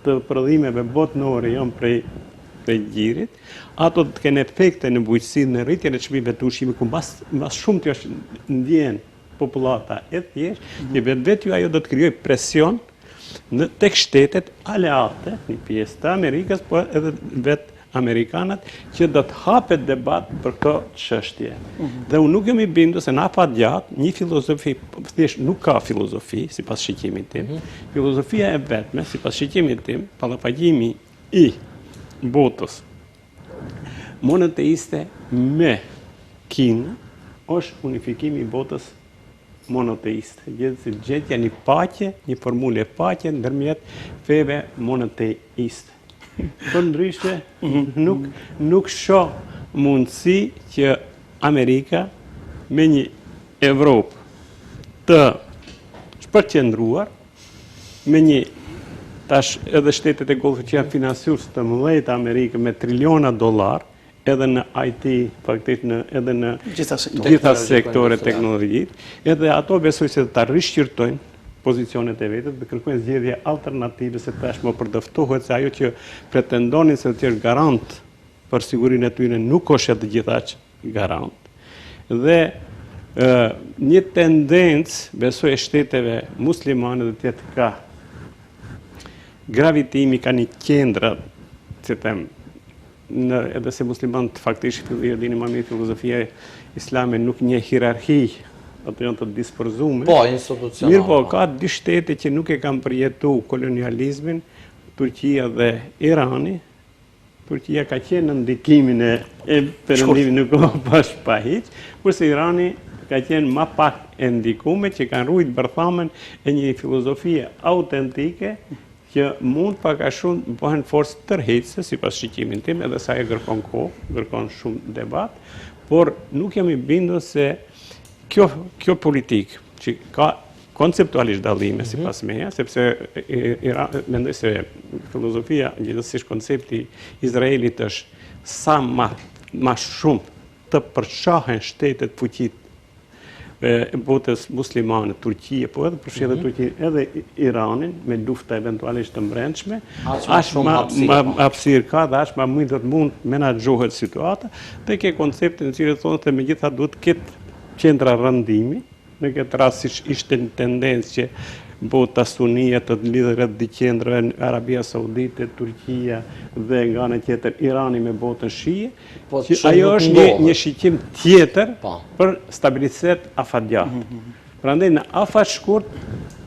të prodhimeve botënore janë prej gjirit, ato të kenë efekte në bujqësinë, në rritjen e çmimeve të ushqimit, ku mbas shumë të është ndjen popullata e thjeshtë, që vetë ajo do të krijojë presion tek shtetet aleate, një pjesë të Amerikës, por edhe vetë Amerikanat, që do të hapet debat për këto çështje. Dhe unë nuk jam i bindur se në afat gjatë, një filozofi, thjesht nuk ka filozofi, sipas shikimit tim. Filozofia e vetme, sipas shikimit tim, ballafaqimi i botës monoteiste me Kinë është unifikimi i botës monoteiste. Gjetja një paqe, një formule paqe ndërmjet feve monoteiste. Për ndryshe, nuk shoh mundësi që Amerika me një Evropë të shpërqendruar, me një tash edhe shtetet e Golfit që janë financues të mëdhenj të Amerikës me triliona dollar, edhe në IT, faktikisht edhe në gjitha sektoret teknologjit, edhe ato besoj se ta rishqirtojnë pozicionet e vetët dhe kërkojnë zgjedhje alternative, se tashmë përdoftohet se ajo që pretendonin se të është garant për sigurinë e tyre nuk është edhe gjithaq garant. Dhe një tendencë besoj e shteteve muslimane dhe tjetë ka gravitimi, ka një qendra, që them, edhe se muslimanët faktikisht dini më mirë filozofia islame nuk një hierarhi, ato janë të disperzuar. Po, institucional. Mirë, po, ka dy shtete që nuk e kanë përjetu kolonializmin, Turqia dhe Irani. Turqia ka qenë në ndikimin e perëndimit, nuk ka pas pa hiç, kurse Irani ka qenë më pak e ndikuar, që kanë ruajtur bërthamën e një filozofie autentike që mund pak a shumë bëhen forcë tërheqëse, sipas shqikimin tim, edhe sa e kërkon kohë, kërkon shumë debat, por nuk jam i bindur se kjo politikë që ka konceptualisht dallime sipas meja, sepse mendoj se filozofia, gjithsesi koncepti Izraelit është sa më shumë të përçahen shtetet fuqit botës muslimane, Turqia, po edhe përfshi edhe Turqia, edhe Iranin, me lufta eventualisht të brendshme, ashtë më hapësirë ka dhe ashtë më do të mund menaxhohet situata, dhe ke konceptin në cilë thonë se megjithatë duhet ketë qendra rëndimi, në këtë rast siç ishte një tendencë që bota sunie të lidhet dy qendrave në Arabia Saudite, Turqia dhe nga ana tjetër Irani me botën shije, që ajo është një shikim tjetër për stabilitet afatgjat. Prandaj në afat shkurt,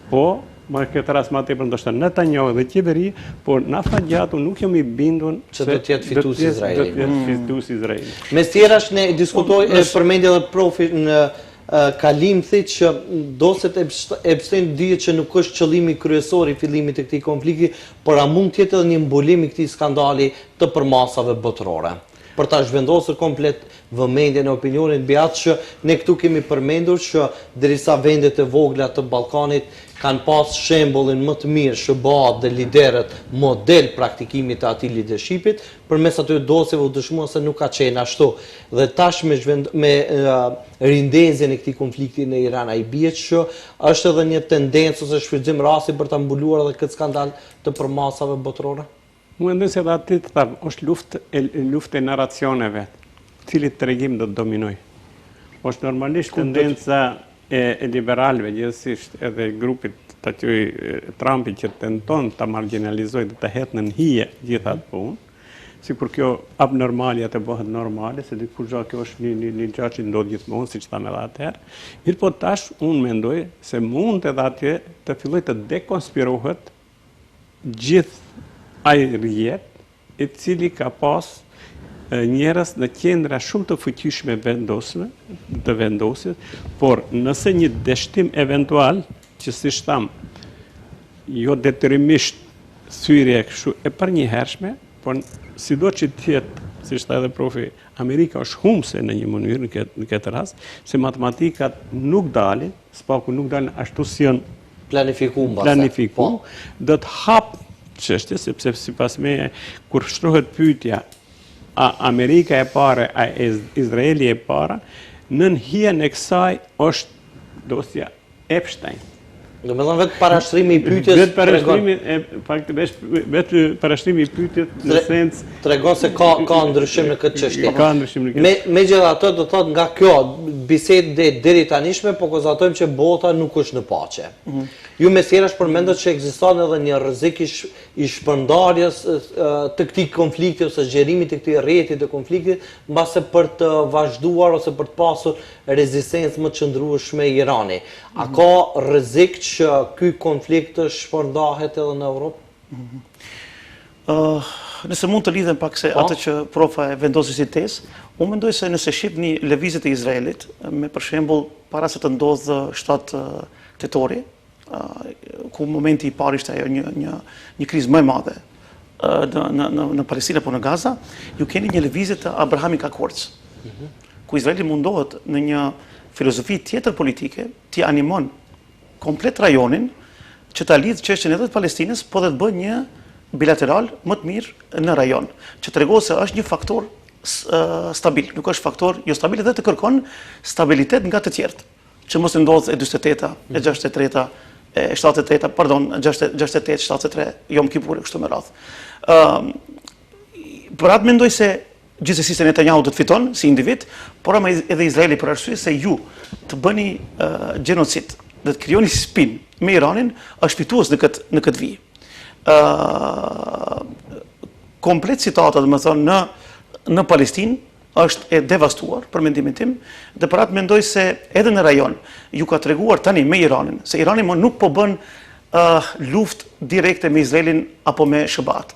po, në këtë rast më tepër ndoshta Netanyahu dhe qeveria, por në afatgjat nuk jam i bindur se do të jetë fitues Izraeli. Do të jetë fitues Izraeli. Mes tjerash ne diskutoj përmendje edhe profit në Kalim thit që doset Epstein dihet që nuk është qëllimi kryesor i fillimit të këtij konflikti, por a mund të jetë edhe një mbulim i këtij skandali të përmasave botërore, për ta zhvendosur komplet vëmendjen e opinionit mbi atë që ne këtu kemi përmendur që derisa vendet e vogla të Ballkanit kanë pas shembullin më të mirë SBA dhe liderët model praktikimit të atij leadershipit, përmes atyre dosjeve u dëshmua se nuk ka qenë ashtu. Dhe tash me rindezjen e këtij konflikti në Iran, ai bie që është edhe një tendencë ose shfrytëzim rasti për ta mbuluar edhe këtë skandal të përmasave botërore? Mendoj se edhe aty të thamë, është luftë e narracioneve, cili tregim do të dominoj. Është normalisht tendenca e liberalëve, gjithsesi edhe grupit të aty Trumpi që tenton ta marginalizojë dhe ta hetë në hije gjithë atë punë, sikur kjo abnormalia të bëhet normale, se dikur kjo është një gjë që ndodh gjithmonë, siç thamë edhe atëherë. Mirë po tash unë mendoj se mund edhe atje të fillojë të dekonspirohet gjithë ai rrjet i cili ka pas njerëz në qendra shumë të fuqishme të vendosjes, por nëse një dështim eventual, që si tham, jo detyrimisht thyrje kështu e përnjëhershme, por sido që tjetë, si tha edhe profi, Amerika është humse në një mënyrë në këtë rast, se matematikat nuk dalin, spaku nuk dalin ashtu si janë planifikum, do të hapë çështje, sepse sipas meje, kur shtrohet pyetja a Amerika e para, a Izraeli e para, nën hijen e kësaj është dosja Epstein. Do me thënë vetë parashtrimi i pyetjes vetë parashtrimi i pyetjes në sens tregon se ka ndryshim në këtë çështje. Ka ndryshim në këtë. Megjithatë do thotë nga kjo bisedë deri tanishme po konstatojmë që bota nuk është në paqe. Ju mesjerash përmendët që ekziston edhe një rrezik i shpërndarjes të këtij konflikti ose zgjerimit të këtij rrjeti të konfliktit, mbase për të vazhduar ose për të pasur rezistencë më të qëndrueshme Irani. A ka rrezik që ky konflikt të shpërndahet edhe në Europë? Nëse mund të lidhem pak se atë që profa e vendosi si tezë, unë mendoj se nëse shihni lëvizjet e Izraelit, me për shembull para se të ndodhë 7 tetori, ku momenti i parë ishte ajo një krizë më e madhe në Palestinë apo në Gaza, ju keni një lëvizje të Abrahamic Accords, ku Izraeli mundohet në një filozofi tjetër politike t'i animon komplet rajonin që ta lidhë çështjen edhe të Palestinës, po dhe të bëjë një bilateral më të mirë në rajon, që tregon se është një faktor stabil, nuk është faktor jo stabil dhe të kërkon stabilitet nga të tjerët, që mos ndodhë e 48-a, e 63-a, e 73-a, pardon, 68, 73, Jom Kippur e kështu me radhë. Për atë mendoj se gjithsesi se Netanyahu do të fiton si individ, por ama edhe Izraeli për arsye se ju të bëni gjenocid, dhe të krijoni spin me Iranin, është fitues në këtë vijë. Komplet situata, domethënë në Palestinë është e devastuar për mendimin tim, dhe për atë mendoj se edhe në rajon ju ka treguar tani me Iranin, se Irani më nuk po bën luftë direkte me Izraelin apo me SBA-t.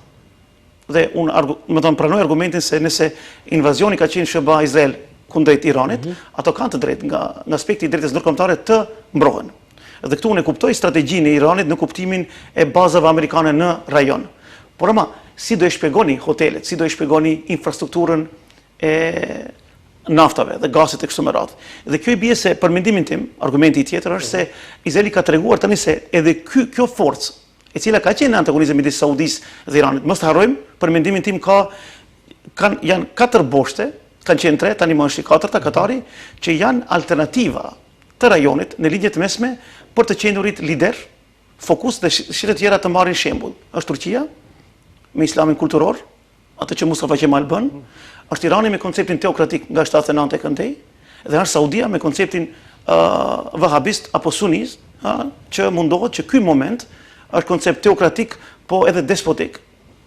Dhe unë pranoj argumentin se nëse invazioni ka qenë SBA Izrael kundrejt Iranit, ato kanë të drejtë nga në aspekti i drejtës ndërkombëtare të mbrohen. Dhe këtu unë e kuptoj strategjinë e Iranit në kuptimin e bazave amerikane në rajon. Por ama, si do e shpjegoni hotelet, si do e shpjegoni infrastrukturën e naftave dhe gasit e kështu me radhë. Dhe kjo i bie se për mendimin tim, argumenti tjetër është se Izraeli ka treguar tani se edhe kjo forcë, e cila ka qenë në antagonizëm midis Saudisë dhe Iranit, mos të harrojmë, për mendimin tim janë 4 boshte, kanë qenë 3, tani më është i 4-ta Katari, që janë alternativa të rajonit në lidhje të mesme për të qenurit lider, fokus dhe shire tjera të marrin shembull. Është Turqia me islamin kulturor, atë që Mustafa Kemal bën, është Irani me konceptin teokratik nga 79 e këndej, dhe është Saudia me konceptin vahabist apo sunist, që mundohet që ky moment është koncept teokratik, po edhe despotik,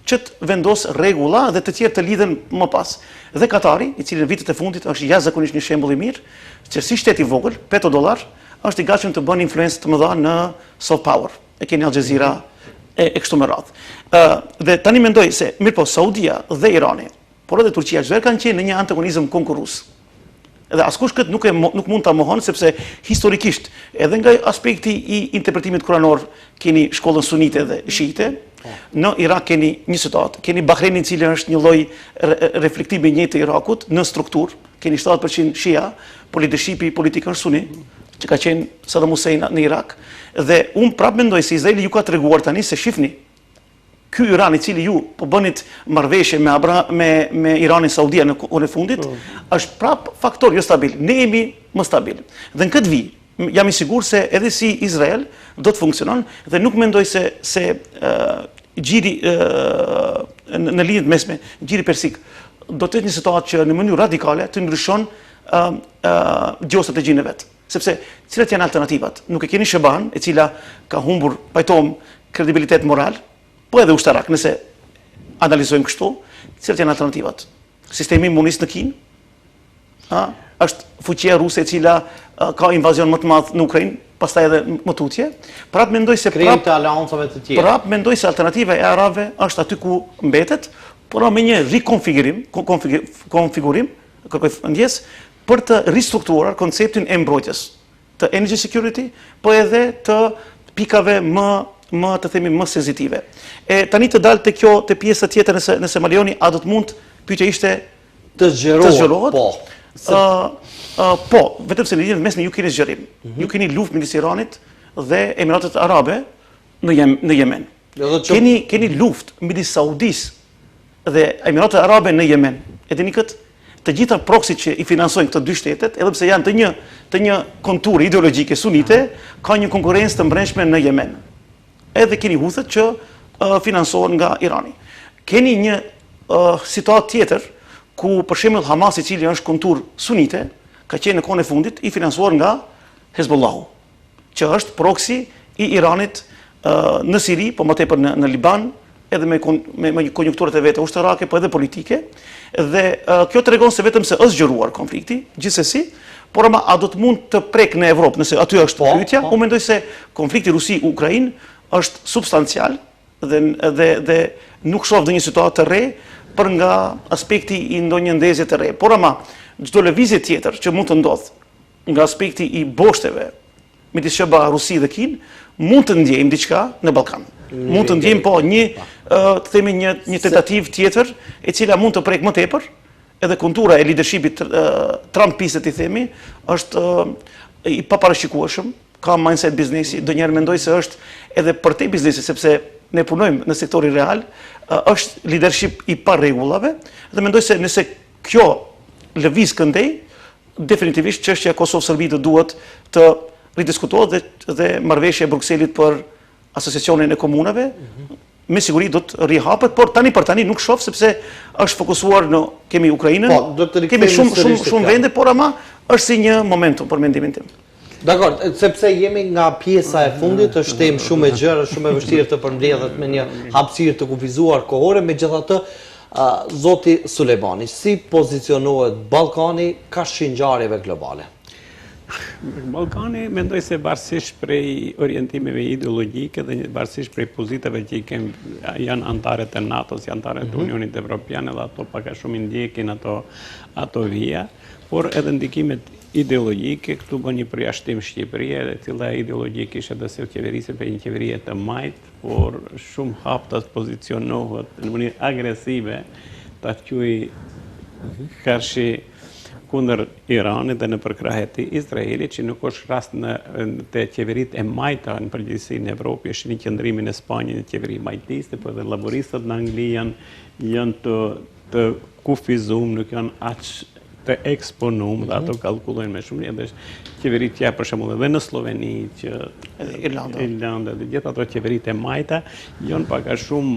që të vendos rregulla dhe të tjerë të lidhen më pas. Dhe Katari, i cili në vitet e fundit është jashtëzakonisht një shembull i mirë, që si shtet i vogël, $8, është i gatshëm të bën influencë të mëdha në soft power. E keni Al Jazeera e kështu me radhë. Dhe tani mendoj se, mirë po, Saudia dhe Irani, por edhe Turqia, çdo kanë qenë në një antagonizëm konkurrues. Edhe askush këtë nuk mund ta mohon sepse historikisht edhe nga aspekti i interpretimit kuranor keni shkollën sunite dhe shiite. Në Irak keni një situatë, keni Bahreinin, i cili është një lloj reflektimi i njëjtë të Irakut në strukturë, keni 70% shia, por leadershipi politik është suni, që ka qenë Saddam Hussein në Irak, dhe unë prapë mendoj se Izraeli ju ka treguar tani se shifni ky Iran i cili ju po bënit marrëveshje me Iranin Saudia në kohën e fundit, është prap faktor jo stabil. Ne jemi më stabil. Dhe në këtë vijë jam i sigurt se edhe si Izrael do të funksionon dhe nuk mendoj se gjiri në lidhje mesme, gjiri persik do të jetë një situatë që në mënyrë radikale të ndryshon gjeostrategjinë e vet. Sepse cilat janë alternativat? Nuk e keni Sheban, e cila ka humbur, pajtom, kredibilitet moral, po edhe ushtarak, nëse analizojmë kështu, cilat janë alternativat? Sistemi imunist në Kinë, është fuqia ruse e cila ka invazion më të madh në Ukrainë, pastaj edhe më tutje. Prapë mendoj se prapë mendoj se alternativa e arabëve është aty ku mbetet, por me një konfigurim, kërkoj ndjes, për të ristrukturuar konceptin e mbrojtjes, të energy security, po edhe të pikave më të themi më sensitive. E tani të dalë te kjo te pjesa tjetër nëse Malioni a do të mund pyetja ishte të zgjerohet. Po, vetëm se në lidhje mes ju keni zgjerim. Ju keni luftë midis Iranit dhe Emiratet Arabe në Yemen. Keni luftë midis Saudisë dhe Emiratet Arabe në Yemen. E dini këtë? Të gjitha proksit që i financojnë këto dy shtetet, edhe pse janë të një konture ideologjike sunite, ka një konkurrencë të brendshme në Yemen. Edhe keni Houthët që financohen nga Irani. Keni një situatë tjetër ku për shembull Hamas, i cili është kontur sunite, ka qenë në kohën e fundit i financuar nga Hezbollahu, që është proksi i Iranit në Siri, po më tepër në Liban, edhe me konjunkturat e veta ushtarake, po edhe politike, dhe kjo tregon se vetëm se është zgjeruar konflikti, gjithsesi, por ama a do të mund të prek në Evropë, nëse aty është pyetja, unë mendoj se konflikti Rusi-Ukrainë është substancial dhe nuk shoh ndonjë situatë të re për nga aspekti i ndonjë ndezje të re. Por ama çdo lëvizje tjetër që mund të ndodhë nga aspekti i boshteve midis SBA, Rusi dhe Kinë mund të ndjejmë diçka në Ballkan. Mund të ndjejmë po të themi një tentativë tjetër e cila mund të prek më tepër, edhe kontura e leadershipit Trumpiste i themi është i paparashikueshëm, ka mindset biznesi, ndonjëherë mendoj se është edhe përtej biznesi sepse ne punojmë në sektorin real, është leadership i pa rregullave dhe mendoj se nëse kjo lëviz këndej, definitivisht çështja Kosovë-Serbi do duhet të ridiskutohet dhe marrëveshja e Brukselit për asociacionin e komunave, me siguri do të rihapet, por tani për tani nuk shoh sepse është fokusuar në kemi Ukrainën, kemi shumë vende, por ama është si një momentum për mendimin tim. Dakor, sepse jemi nga pjesa e fundit, është temë shumë e gjerë, shumë e vështirë të përmbledhet me një hapësirë të kufizuar kohore, megjithatë, zoti Sulejmani, si pozicionohet Ballkani ka ngjarjeve globale? Ballkani mendoj se varësisht prej orientimeve ideologjike dhe varësisht prej pozitave që janë antarët e NATO-s, janë antarët e Unionit Evropian, edhe ato pak a shumë ndjekin ato vija, por edhe ndikimet ideologjike, këtu bën një përjashtim Shqipëria, e cila ideologjike ishte edhe se qeverisë për një qeveri të majtë, por shumë haptas pozicionohet në mënyrë agresive ta quajë karshi kundër Iranit dhe në përkrahje të Izraelit, që nuk është rast të qeverit e majta në përgjithësi në Evropë, është një qëndrimin e Spanjë në qeveri majtiste, por dhe laboristët në Angli janë të kufizum, nuk janë aq të eksponum, dhe ato kalkulojnë me shumë, edhe qeverit tja për shembull edhe në Sloveni, Irlanda, dhe gjithë ato qeverit e majta, janë pak a shumë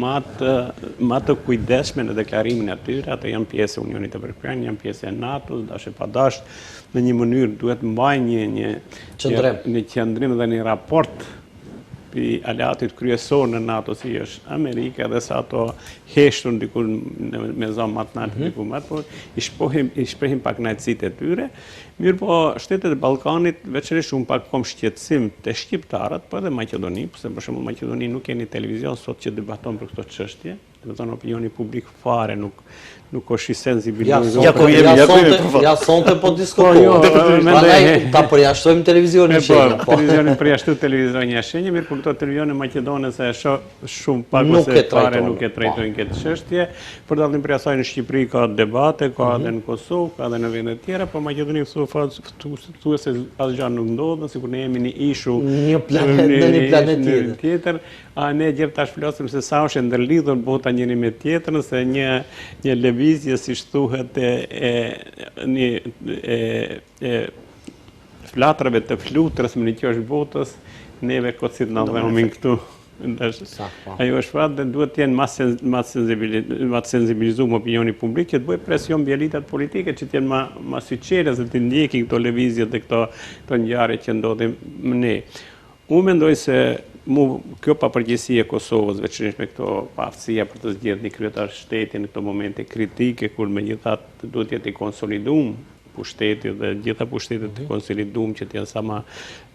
ma të kujdesme në deklarimin e tyre, ato janë pjesë e Unionit Evropian, janë pjesë e NATO, dashë pa dashë, në një mënyrë duhet mbaj një qëndrim dhe një raport i aleatit kryesor në NATO si është Amerika, dhe sa ato heshtun diku me zonë matë natë diku matë, por i shprehim pak najtësit e tyre. Mirë po, shtetet e Ballkanit veçërisht unë pak kom shqetësim të shqiptarët, po edhe Maqedoni, përse për shembull Maqedoni nuk keni televizion sot që debaton për këto çështje, do të thonë opinioni publik fare nuk është i sensibilizuar. Ja sonte po diskutojmë. Prandaj ta përjashtojmë televizionin shenjë. Televizionin përjashtu televizionin shenjë, mirë, por këto televizionin maqedonese shumë pak ose fare nuk e trajtojnë këtë çështje. Për dallim prej asaj në Shqipëri ka debate, ka edhe në Kosovë, ka edhe në vende të tjera, por Maqedoni thuajse asgjë nuk ndodh, sikur ne jemi në ishu në një planet tjetër. A ne gjithë tash flasim se sa është ndërlidhur bota njëri me tjetrën, se një lëvizje, si thuhet, flatrave të flutrës me një qesh botës, neve kocit në dhëmin këtu. Ajo është fatë dhe duhet të jenë ma sensibilizuar opinioni publik, që të bëjë presion mbi elitat politike, që të jenë ma syqeres dhe të ndjekin këto lëvizje dhe këto ngjarje që ndodhin ne. Unë mendoj se kjo papërgjegjësi e Kosovës, veçanërisht me këto paaftësia për të zgjedhur një kryetar shteti në këto momente kritike, kur megjithatë duhet të jetë i konsoliduar pushteti dhe gjitha pushtetet të konsoliduar që të jenë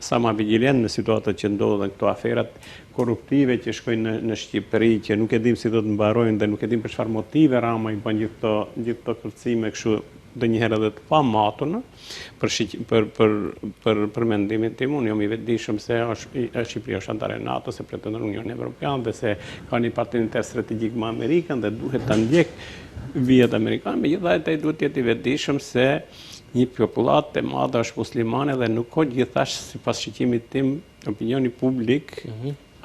sa ma vigjilent në situatat që ndodhen, këto aferat korruptive që shkojnë në Shqipëri, që nuk e dim si do të mbarojnë dhe nuk e dim për çfarë motive Rama i bën gjithë këto kërcime kështu dhe njëherë edhe të pamatura për mendimin tim. Unë jam i vetëdijshëm se Shqipëria është antare NATO, se pretendon Unionin Evropian dhe se ka një partner strategjik me Amerikën dhe duhet ta ndjek vijat amerikanë. Megjithatë ai duhet të jetë i vetëdijshëm se një popullat e madhe është muslimane dhe nuk ka gjithashtu, sipas shqiptimit tim, opinioni publik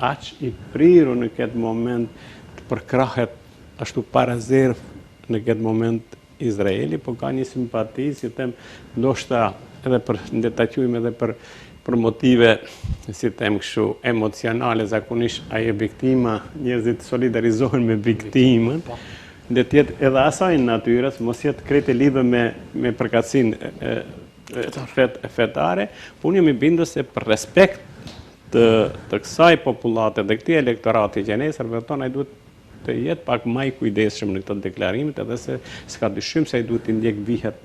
aq i prirur në këtë moment të përkrahet ashtu pa rezervë në këtë moment Izraeli, po ka një simpati, si them, ndoshta edhe për ta quajmë edhe për motive, si them kështu, emocionale, zakonisht ai e viktima, njerëzit solidarizohen me viktimën, dhe të jetë edhe asaj natyrës, mos jetë krejt e lidhur me përkatësinë fetare, po unë jam i bindur se për respekt të kësaj popullate dhe këtij elektorati që nesër voton, ai duhet të jetë pak më i kujdesshëm në këto deklarime, edhe se s'ka dyshim se ai duhet të ndjek vijat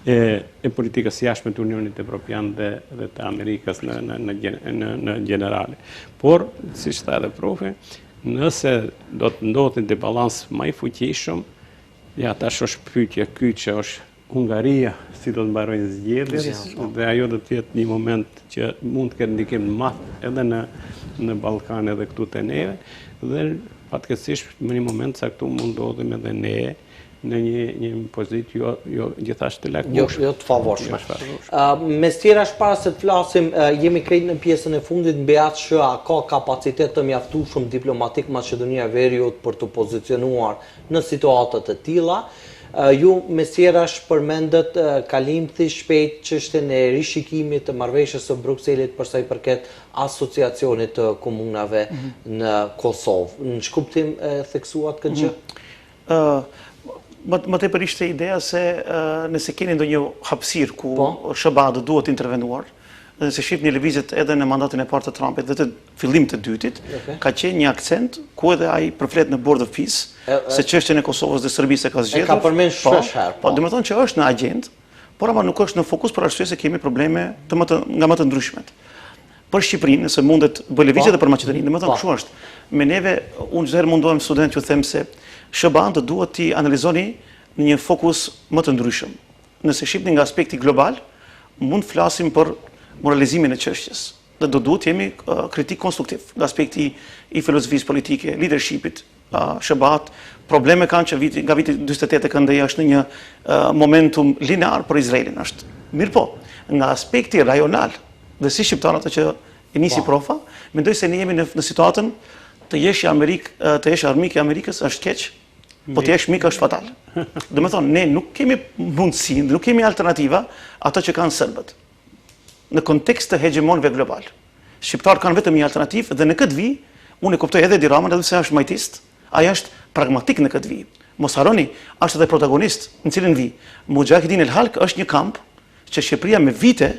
e politikës jashtme të Unionit Evropian dhe të Amerikës në generale. Por, siç tha edhe profi, nëse do të ndodhte një balans më i fuqishëm, ja tash është pyetja ky që është Hungaria, si do të mbarojnë zgjedhjet, dhe ajo do të jetë një moment që mund të ketë ndikim të madh edhe në Ballkan edhe këtu te neve, dhe fatkeqësisht në një moment saktë mund ndodhim edhe ne në një pozitë jo gjithashtu të lakmueshme. Jo të favorshme. Mes tjerash para se të flasim, jemi krejt në pjesën e fundit mbi atë që a ka kapacitet të mjaftueshëm diplomatik Maqedonia e Veriut për të pozicionuar në situata të tilla. Ju mes tjerash përmendet kalimthi shpejt çështjen e rishikimit të marrëveshjes së Brukselit për sa i përket asociacionit të komunave në Kosovë. Në shkuptim theksuat këtë gjë? Më tepër ishte ideja se nëse keni ndonjë hapësirë ku SBA duhet intervenuar, dhe se shihni lëvizjet edhe në mandatin e parë të Trumpit dhe të fillim të dytit, ka qenë një akcent ku edhe ai përflet në Board of Peace, se çështjen e Kosovës dhe Serbisë ka zgjedhur. Ka përmend shpesh herë. Po, domethënë që është në agjendë, por ama nuk është në fokus për arsye se kemi probleme nga më të ndryshmet. Për Shqipërinë, nëse mundet bëj lëvizje edhe për Maqedoninë, domethënë kështu është. Me neve, unë çdo herë mundohem student që them se SBA duhet t'i analizoni në një fokus më të ndryshëm. Nëse shihni nga aspekti global, mund flasim për moralizimin e çështjes. Dhe do duhet jemi kritik konstruktiv nga aspekti i filozofisë politike, leadershipit, SBA-t. Probleme kanë që nga viti 48 këndej është në një momentum linear për Izraelin është. Mirë po, nga aspekti rajonal, dhe si shqiptarët që e nisi profa, mendoj se ne jemi në situatën të jesh armik i Amerikës është keq, po të jesh mik është fatal. Do të thonë, ne nuk kemi mundësi, nuk kemi alternativa ato që kanë serbët. Në kontekst të hegemonëve global. Shqiptarët kanë vetëm një alternativë dhe në këtë vijë, unë e kuptoj edhe Edi Ramën, edhe pse është majtist, ai është pragmatik në këtë vijë. Mos harroni, është edhe protagonist në cilën vijë. Mujahidin El Halk është një kamp që Shqipëria me vite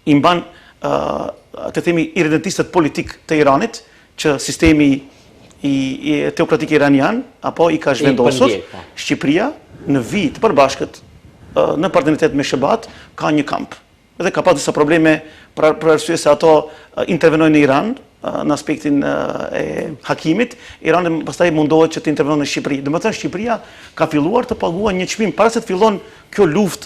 i mban të themi irredentistët politik të Iranit, që sistemi i teokratik iranian apo i ka zhvendosur. Shqipëria në vijë të përbashkët në partneritet me SBA-t ka një kamp. Dhe ka pas disa probleme për arsye se ato intervenojnë në Iran në aspektin e hakimit, Irani pastaj mundohet që të intervenon në Shqipëri. Domethënë Shqipëria ka filluar të paguajë një çmim para se të fillon kjo luftë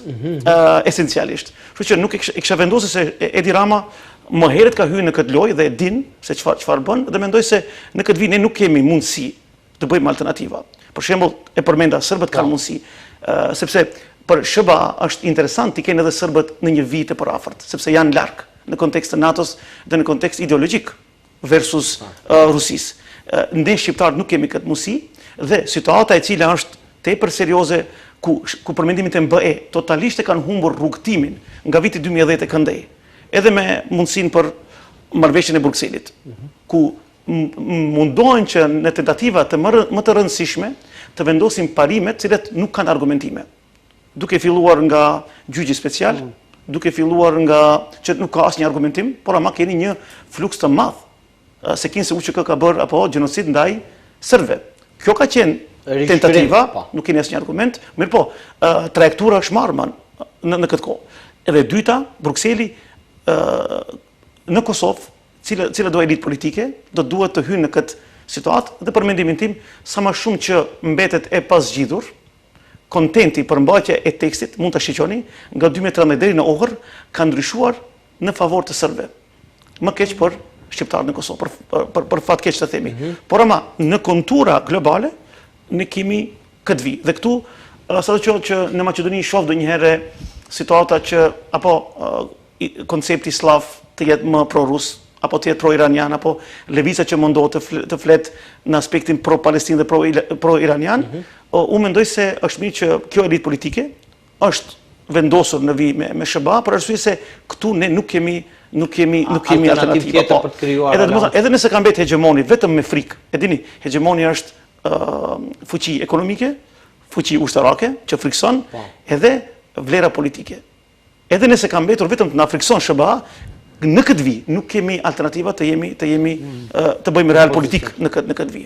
esencialisht. Kështu që nuk e kisha vendosur se Edi Rama më herët ka hyrë në këtë lojë dhe e din se çfarë bën dhe mendoj se në këtë vit ne nuk kemi mundësi të bëjmë alternativa. Për shembull, e përmenda serbët kanë mundësi, sepse për SBA është interesant të kenë edhe serbët në një vit të përafërt, sepse janë larg në kontekst të NATO-s dhe në kontekst ideologjik versus Rusisë. Ne shqiptarët nuk kemi këtë mundësi dhe situata e cila është tepër serioze ku për mendimin tim BE totalisht e kanë humbur rrugtimin nga viti 2010 e këndej. Edhe me mundësinë për marrëveshjen e Brukselit, ku mundohen që në tentativa të më të rëndësishme të vendosin parimet cilat nuk kanë argumentime. Duke filluar nga gjyqi special, duke filluar nga që nuk ka asnjë argumentim, por ama keni një fluks të madh se kinë se UÇK ka bërë apo gjenocid ndaj serbëve. Kjo ka qenë tentativa, nuk keni asnjë argument, mirë po, trajektura është marrë në këtë kohë. Edhe dyta, Brukseli në Kosovë, cila do elitë politike, do duhet të hynë në këtë situatë dhe për mendimin tim, sa më shumë që mbetet e pasgjidhur, kontenti për mbajtje e tekstit, mund të shiqoni, nga 2013 deri në orë, ka ndryshuar në favor të serbëve. Më keq për shqiptarët në Kosovë, për fat keq të themi. Por ama, në kontura globale, ne kemi këtë vit. Dhe këtu, sa të qohë që në Maqedoni shoh ndonjëherë situata që, apo koncepti slav të jetë më pro-rus, apo të jetë pro-iranian, apo lëviza që mundohet të flet në aspektin pro-palestinë dhe pro-iranian, unë mendoj se është mirë që kjo elitë politike është vendosur në vi me SBA, për arsye se këtu ne nuk kemi alternativa. Edhe nëse ka mbetë hegemoni vetëm me frikë, e dini, hegemoni është fuqi ekonomike, fuqi ushtarake që frikson, edhe vlera politike. Edhe nëse ka mbetur vetëm të na frikson SBA, në këtë vi nuk kemi alternativa të bëjmë real politik në këtë vi.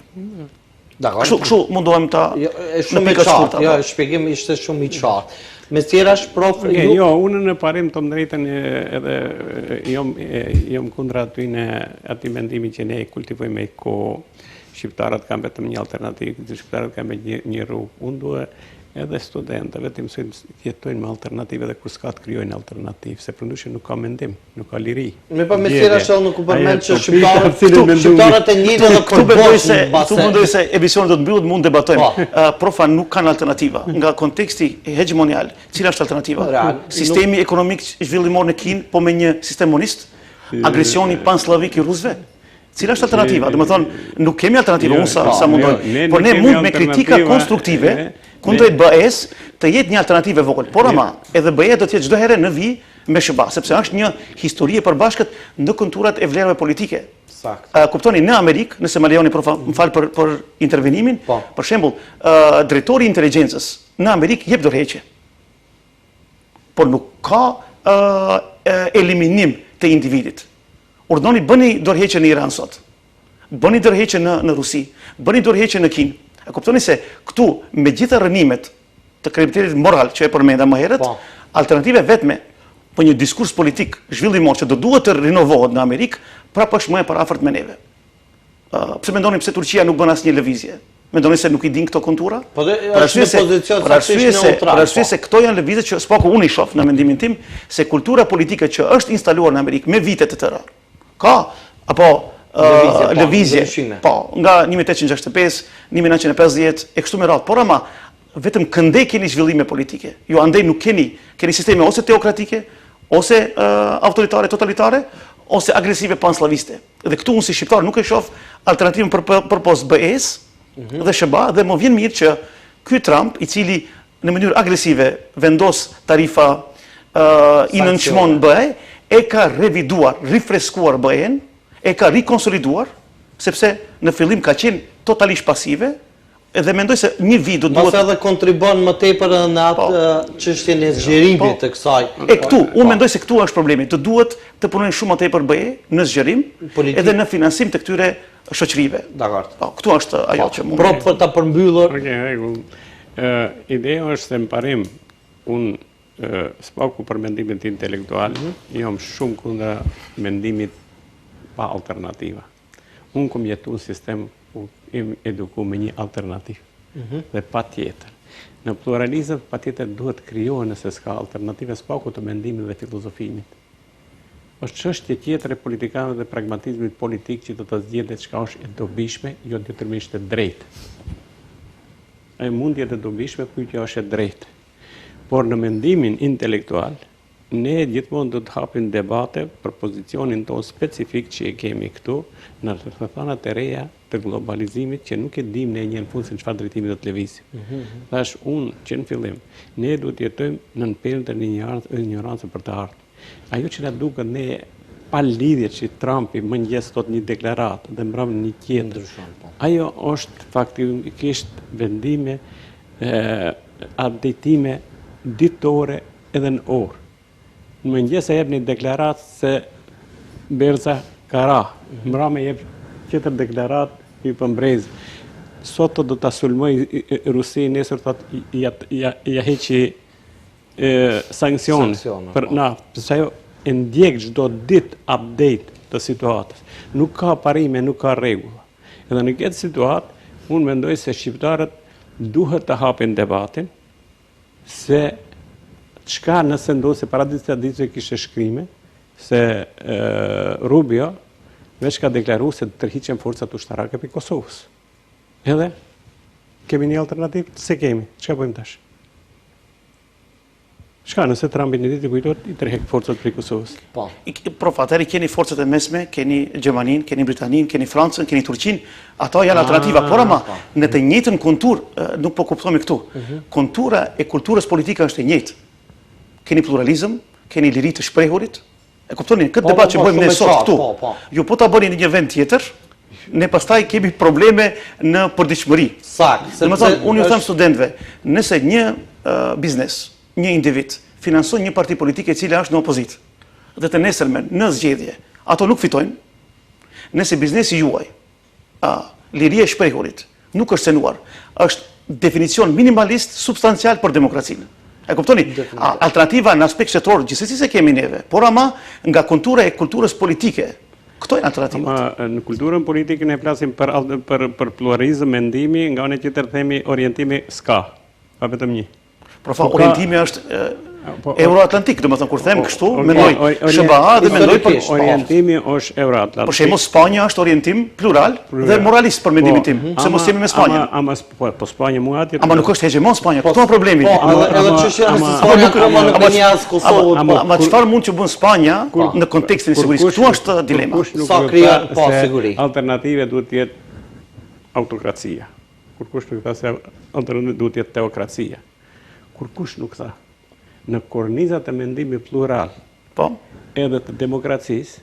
Kështu mundohem ta në pika shkurta. Jo, shpjegim ishte shumë i qartë. Me tjera shprof... Jo, unë në parim të drejtën edhe jom kundra ati mendimi që ne kultivojme ko shqiptarët kam vetëm një alternativë, shqiptarët kam një rrugë. Unë duhe edhe studentëve të mësojnë të jetojnë me alternative dhe kur s'ka të kryojnë alternativë, se përndushe nuk ka mendim, nuk ka liri. Me pa me tjera shëllë nuk u përmend që shqiptarët e njënë dhe përbosë. Këtu mendoj se emisionet do të mbyllet, mund debatojmë. Profa nuk kanë alternativa. Nga konteksti hegemonial, cila është alternativa? Sistemi ekonomik zhvillimor në Kinë, po me një sistem monist? Agresioni panslavik i rusëve? Cila është alternativa? Do të thonë, nuk kemi alternativa, unë sa mundoj. Por ne mund me kritika konstruktive, kundrejt BE-s, të jetë një alternativë e vogël. Por ama, edhe BE do të jetë çdo herë në vi me SBA, sepse është një histori e përbashkët në konturat e vlerave politike. Kuptoni, në Amerikë, nëse më lejoni më fal për intervenimin, për shembull, drejtori i inteligjencës në Amerikë jep dorëheqje. Por nuk ka eliminim të individit. Urdhoni bëni dorëheqje në Iran sot. Bëni dorëheqje në Rusi, bëni dorëheqje në Kinë. E kuptoni se këtu me gjitha rënimet të kredibilitetit moral që e përmenda më herët, alternative vetme për një diskurs politik zhvillimor që do duhet të rinovohet në Amerikë, prapë është më e parafort me neve. Pse mendoni pse Turqia nuk bën asnjë lëvizje? Mendoni se nuk i din këto kontura? Po është në pozicion për arsye se këto janë lëvizje që s'paku unë i shoh në mendimin tim se kultura politike që është instaluar në Amerikë me vite të tëra. Ka apo lëvizje, po, nga 1865, 1950, e kështu me radhë, por ama vetëm këndej keni zhvillime politike. Jo, andej nuk keni sisteme ose teokratike, ose autoritare, totalitare, ose agresive panslaviste. Dhe këtu unë si shqiptar nuk e shoh alternativën për pos BE-s dhe SBA, dhe më vjen mirë që ky Trump, i cili në mënyrë agresive vendos tarifa i nënçmon BE, e ka reviduar, rifreskuar BE-n, e ka rikonsoliduar, sepse në fillim ka qenë totalisht pasive, dhe mendoj se një vit do duhet... Masa edhe kontribon më tepër në atë çështjen e zgjerimit të kësaj. E këtu, unë mendoj se këtu është problemi, të duhet të punojnë shumë më tepër BE në zgjerim, edhe në financim të këtyre shoqërive. Dakor. Këtu është ajo që mund. Prop për ta përmbyllur. Ideja është se në parim, unë s'paku për mendimin intelektual, jam shumë kundra mendimit pa alternativa. unë kom jetu në sistem ku jem eduku me një alternativ. Dhe pa tjetër. Në pluralizëm pa tjetër duhet krijohen nëse s'ka alternative spaku të mendimit dhe filozofimit. Është çështje tjetër e politikanëve dhe pragmatizmit politik që do të zgjedhet çka është e dobishme, jo detyrimisht e drejtë. E mundje të dobishme, pyetja është e drejtë. Por në mendimin intelektual, ne gjithmonë do të hapim debate për pozicionin tonë specifik që e kemi këtu në rrethanat e reja të globalizimit që nuk e dim ne një në fund se çfarë drejtimi do të lëvizim. Thash unë që në fillim, ne duhet të jetojmë në perën të ignorancë për të ardhmen. Ajo që na duket ne pa lidhje që Trumpi mëngjes thot një deklaratë dhe mbrëm një tjetër. Ajo është faktikisht vendime, updatime ditore edhe në orë. Në mëngjes e jep një deklaratë se Berza ka ra, mbrëm e jep tjetër deklaratë i përmbrez. Sot do ta sulmoj Rusi, nesër thot ja heqi sankcione për naftë, përsa jo e ndjek çdo ditë update të situatës. Nuk ka parime, nuk ka rregulla. Edhe në këtë situatë, unë mendoj se shqiptarët duhet të hapin debatin se çka nëse ndodhë se para ditëve kishte shkrime se Rubio veç ka deklaruar se të tërhiqen forcat ushtarake për Kosovës. Edhe kemi një alternativë, se kemi. Çka bëjmë tash? Shka nëse Trumpi një ditë i kujtot, i tërhek forcat për Kosovës. Prof, atëri keni forcat e mesme, keni Gjermanin, keni Britanin, keni Francën, keni Turqin, ato janë alternativa, por ama në të njëjtën kontur, nuk po kuptohemi këtu. Kontura e kulturës politike është e njëjtë. Keni pluralizëm, keni liri të shprehurit, e kuptoni, këtë debat që bëjmë ne sot këtu. Ju po ta bëni në një vend tjetër, ne pastaj kemi probleme në përditshmëri. Domethënë, unë ju them studentëve, nëse një biznes, një individ finanson një parti politike e cila është në opozitë dhe të nesërmen në zgjedhje, ato nuk fitojnë, nëse biznesi juaj, liria e shprehurit, nuk është senuar, është definicion minimalist substancial për demokracinë. E kuptoni? Alternativa në aspekt shtetëror gjithsesi se kemi neve, por ama nga kontura e kulturës politike, këto janë alternativat. Në kulturën politike ne flasim për pluralizëm mendimi, nga anë tjetër themi orientimi s'ka, pa vetëm një. Profa, orientimi është Euroatlantik, do më thënë, kur them kështu, mendoj SBA dhe mendoj për orientimi është Euroatlantik. Për shembull, Spanja është orientim plural dhe moralist për mendimin tim, se mos jemi me Spanjën. Po Spanja mund atje. Ama nuk është hegemon Spanja, këto është problemi. Edhe çështja e Spanja nuk bën as Kosovë. Ama çfarë mund të bën Spanja në kontekstin e sigurisë? Këtu është dilema. Sa krijon pa siguri. Alternative duhet të jetë autokracia. Kur kush nuk tha se alternativa duhet të jetë teokracia. Kur kush nuk tha, në kornizat e mendimi plural, edhe të demokracisë,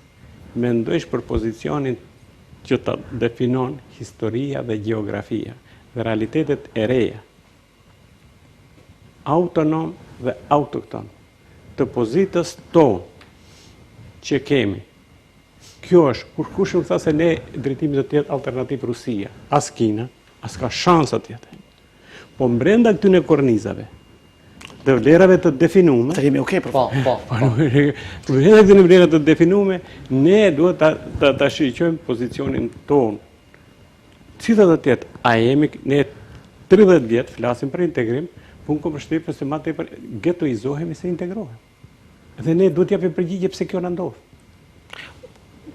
mendojsh për pozicionin që të definon historia dhe geografia dhe realitetet e reja, autonom dhe autokton, të pozitës tonë që kemi. Kjo është, kur kush nuk tha se ne drejtimi do të jetë alternativ Rusia, as Kina, as ka shansa të jetë. Po mbrenda këtyne kornizave, dhe vlerave të definume. Të jemi okej, po. Vlerave të definume, ne duhet të shqyqojmë pozicionin tonë. Cita do të jetë, a jemi, ne 30 vjetë flasim për integrim, punë kom përshtypje se ma të getoizohemi se integrohem. Dhe ne duhet japim përgjigje pse kjo në ndodhë.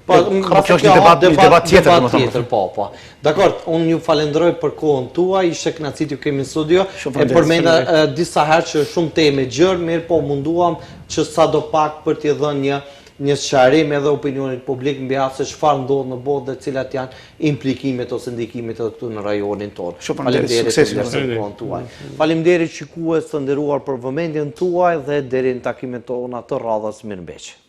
Kjo është një debat tjetër. Po. Dakor, unë ju falenderoj për kohën tuaj, ishte kënaqësi t'ju kemi në studio. E përmenda disa herë që shumë teme gjërë, mirë po munduam që sadopak për t'i dhënë një sqarim edhe opinionit publik mbi atë se çfarë ndodh në botë dhe cilat janë implikimet ose ndikimet edhe këtu në rajonin tonë. Faleminderit për kohën tuaj. Faleminderit shikues të nderuar për vëmendjen tuaj dhe deri në takimet tona të radhës, mirëmbëjtje.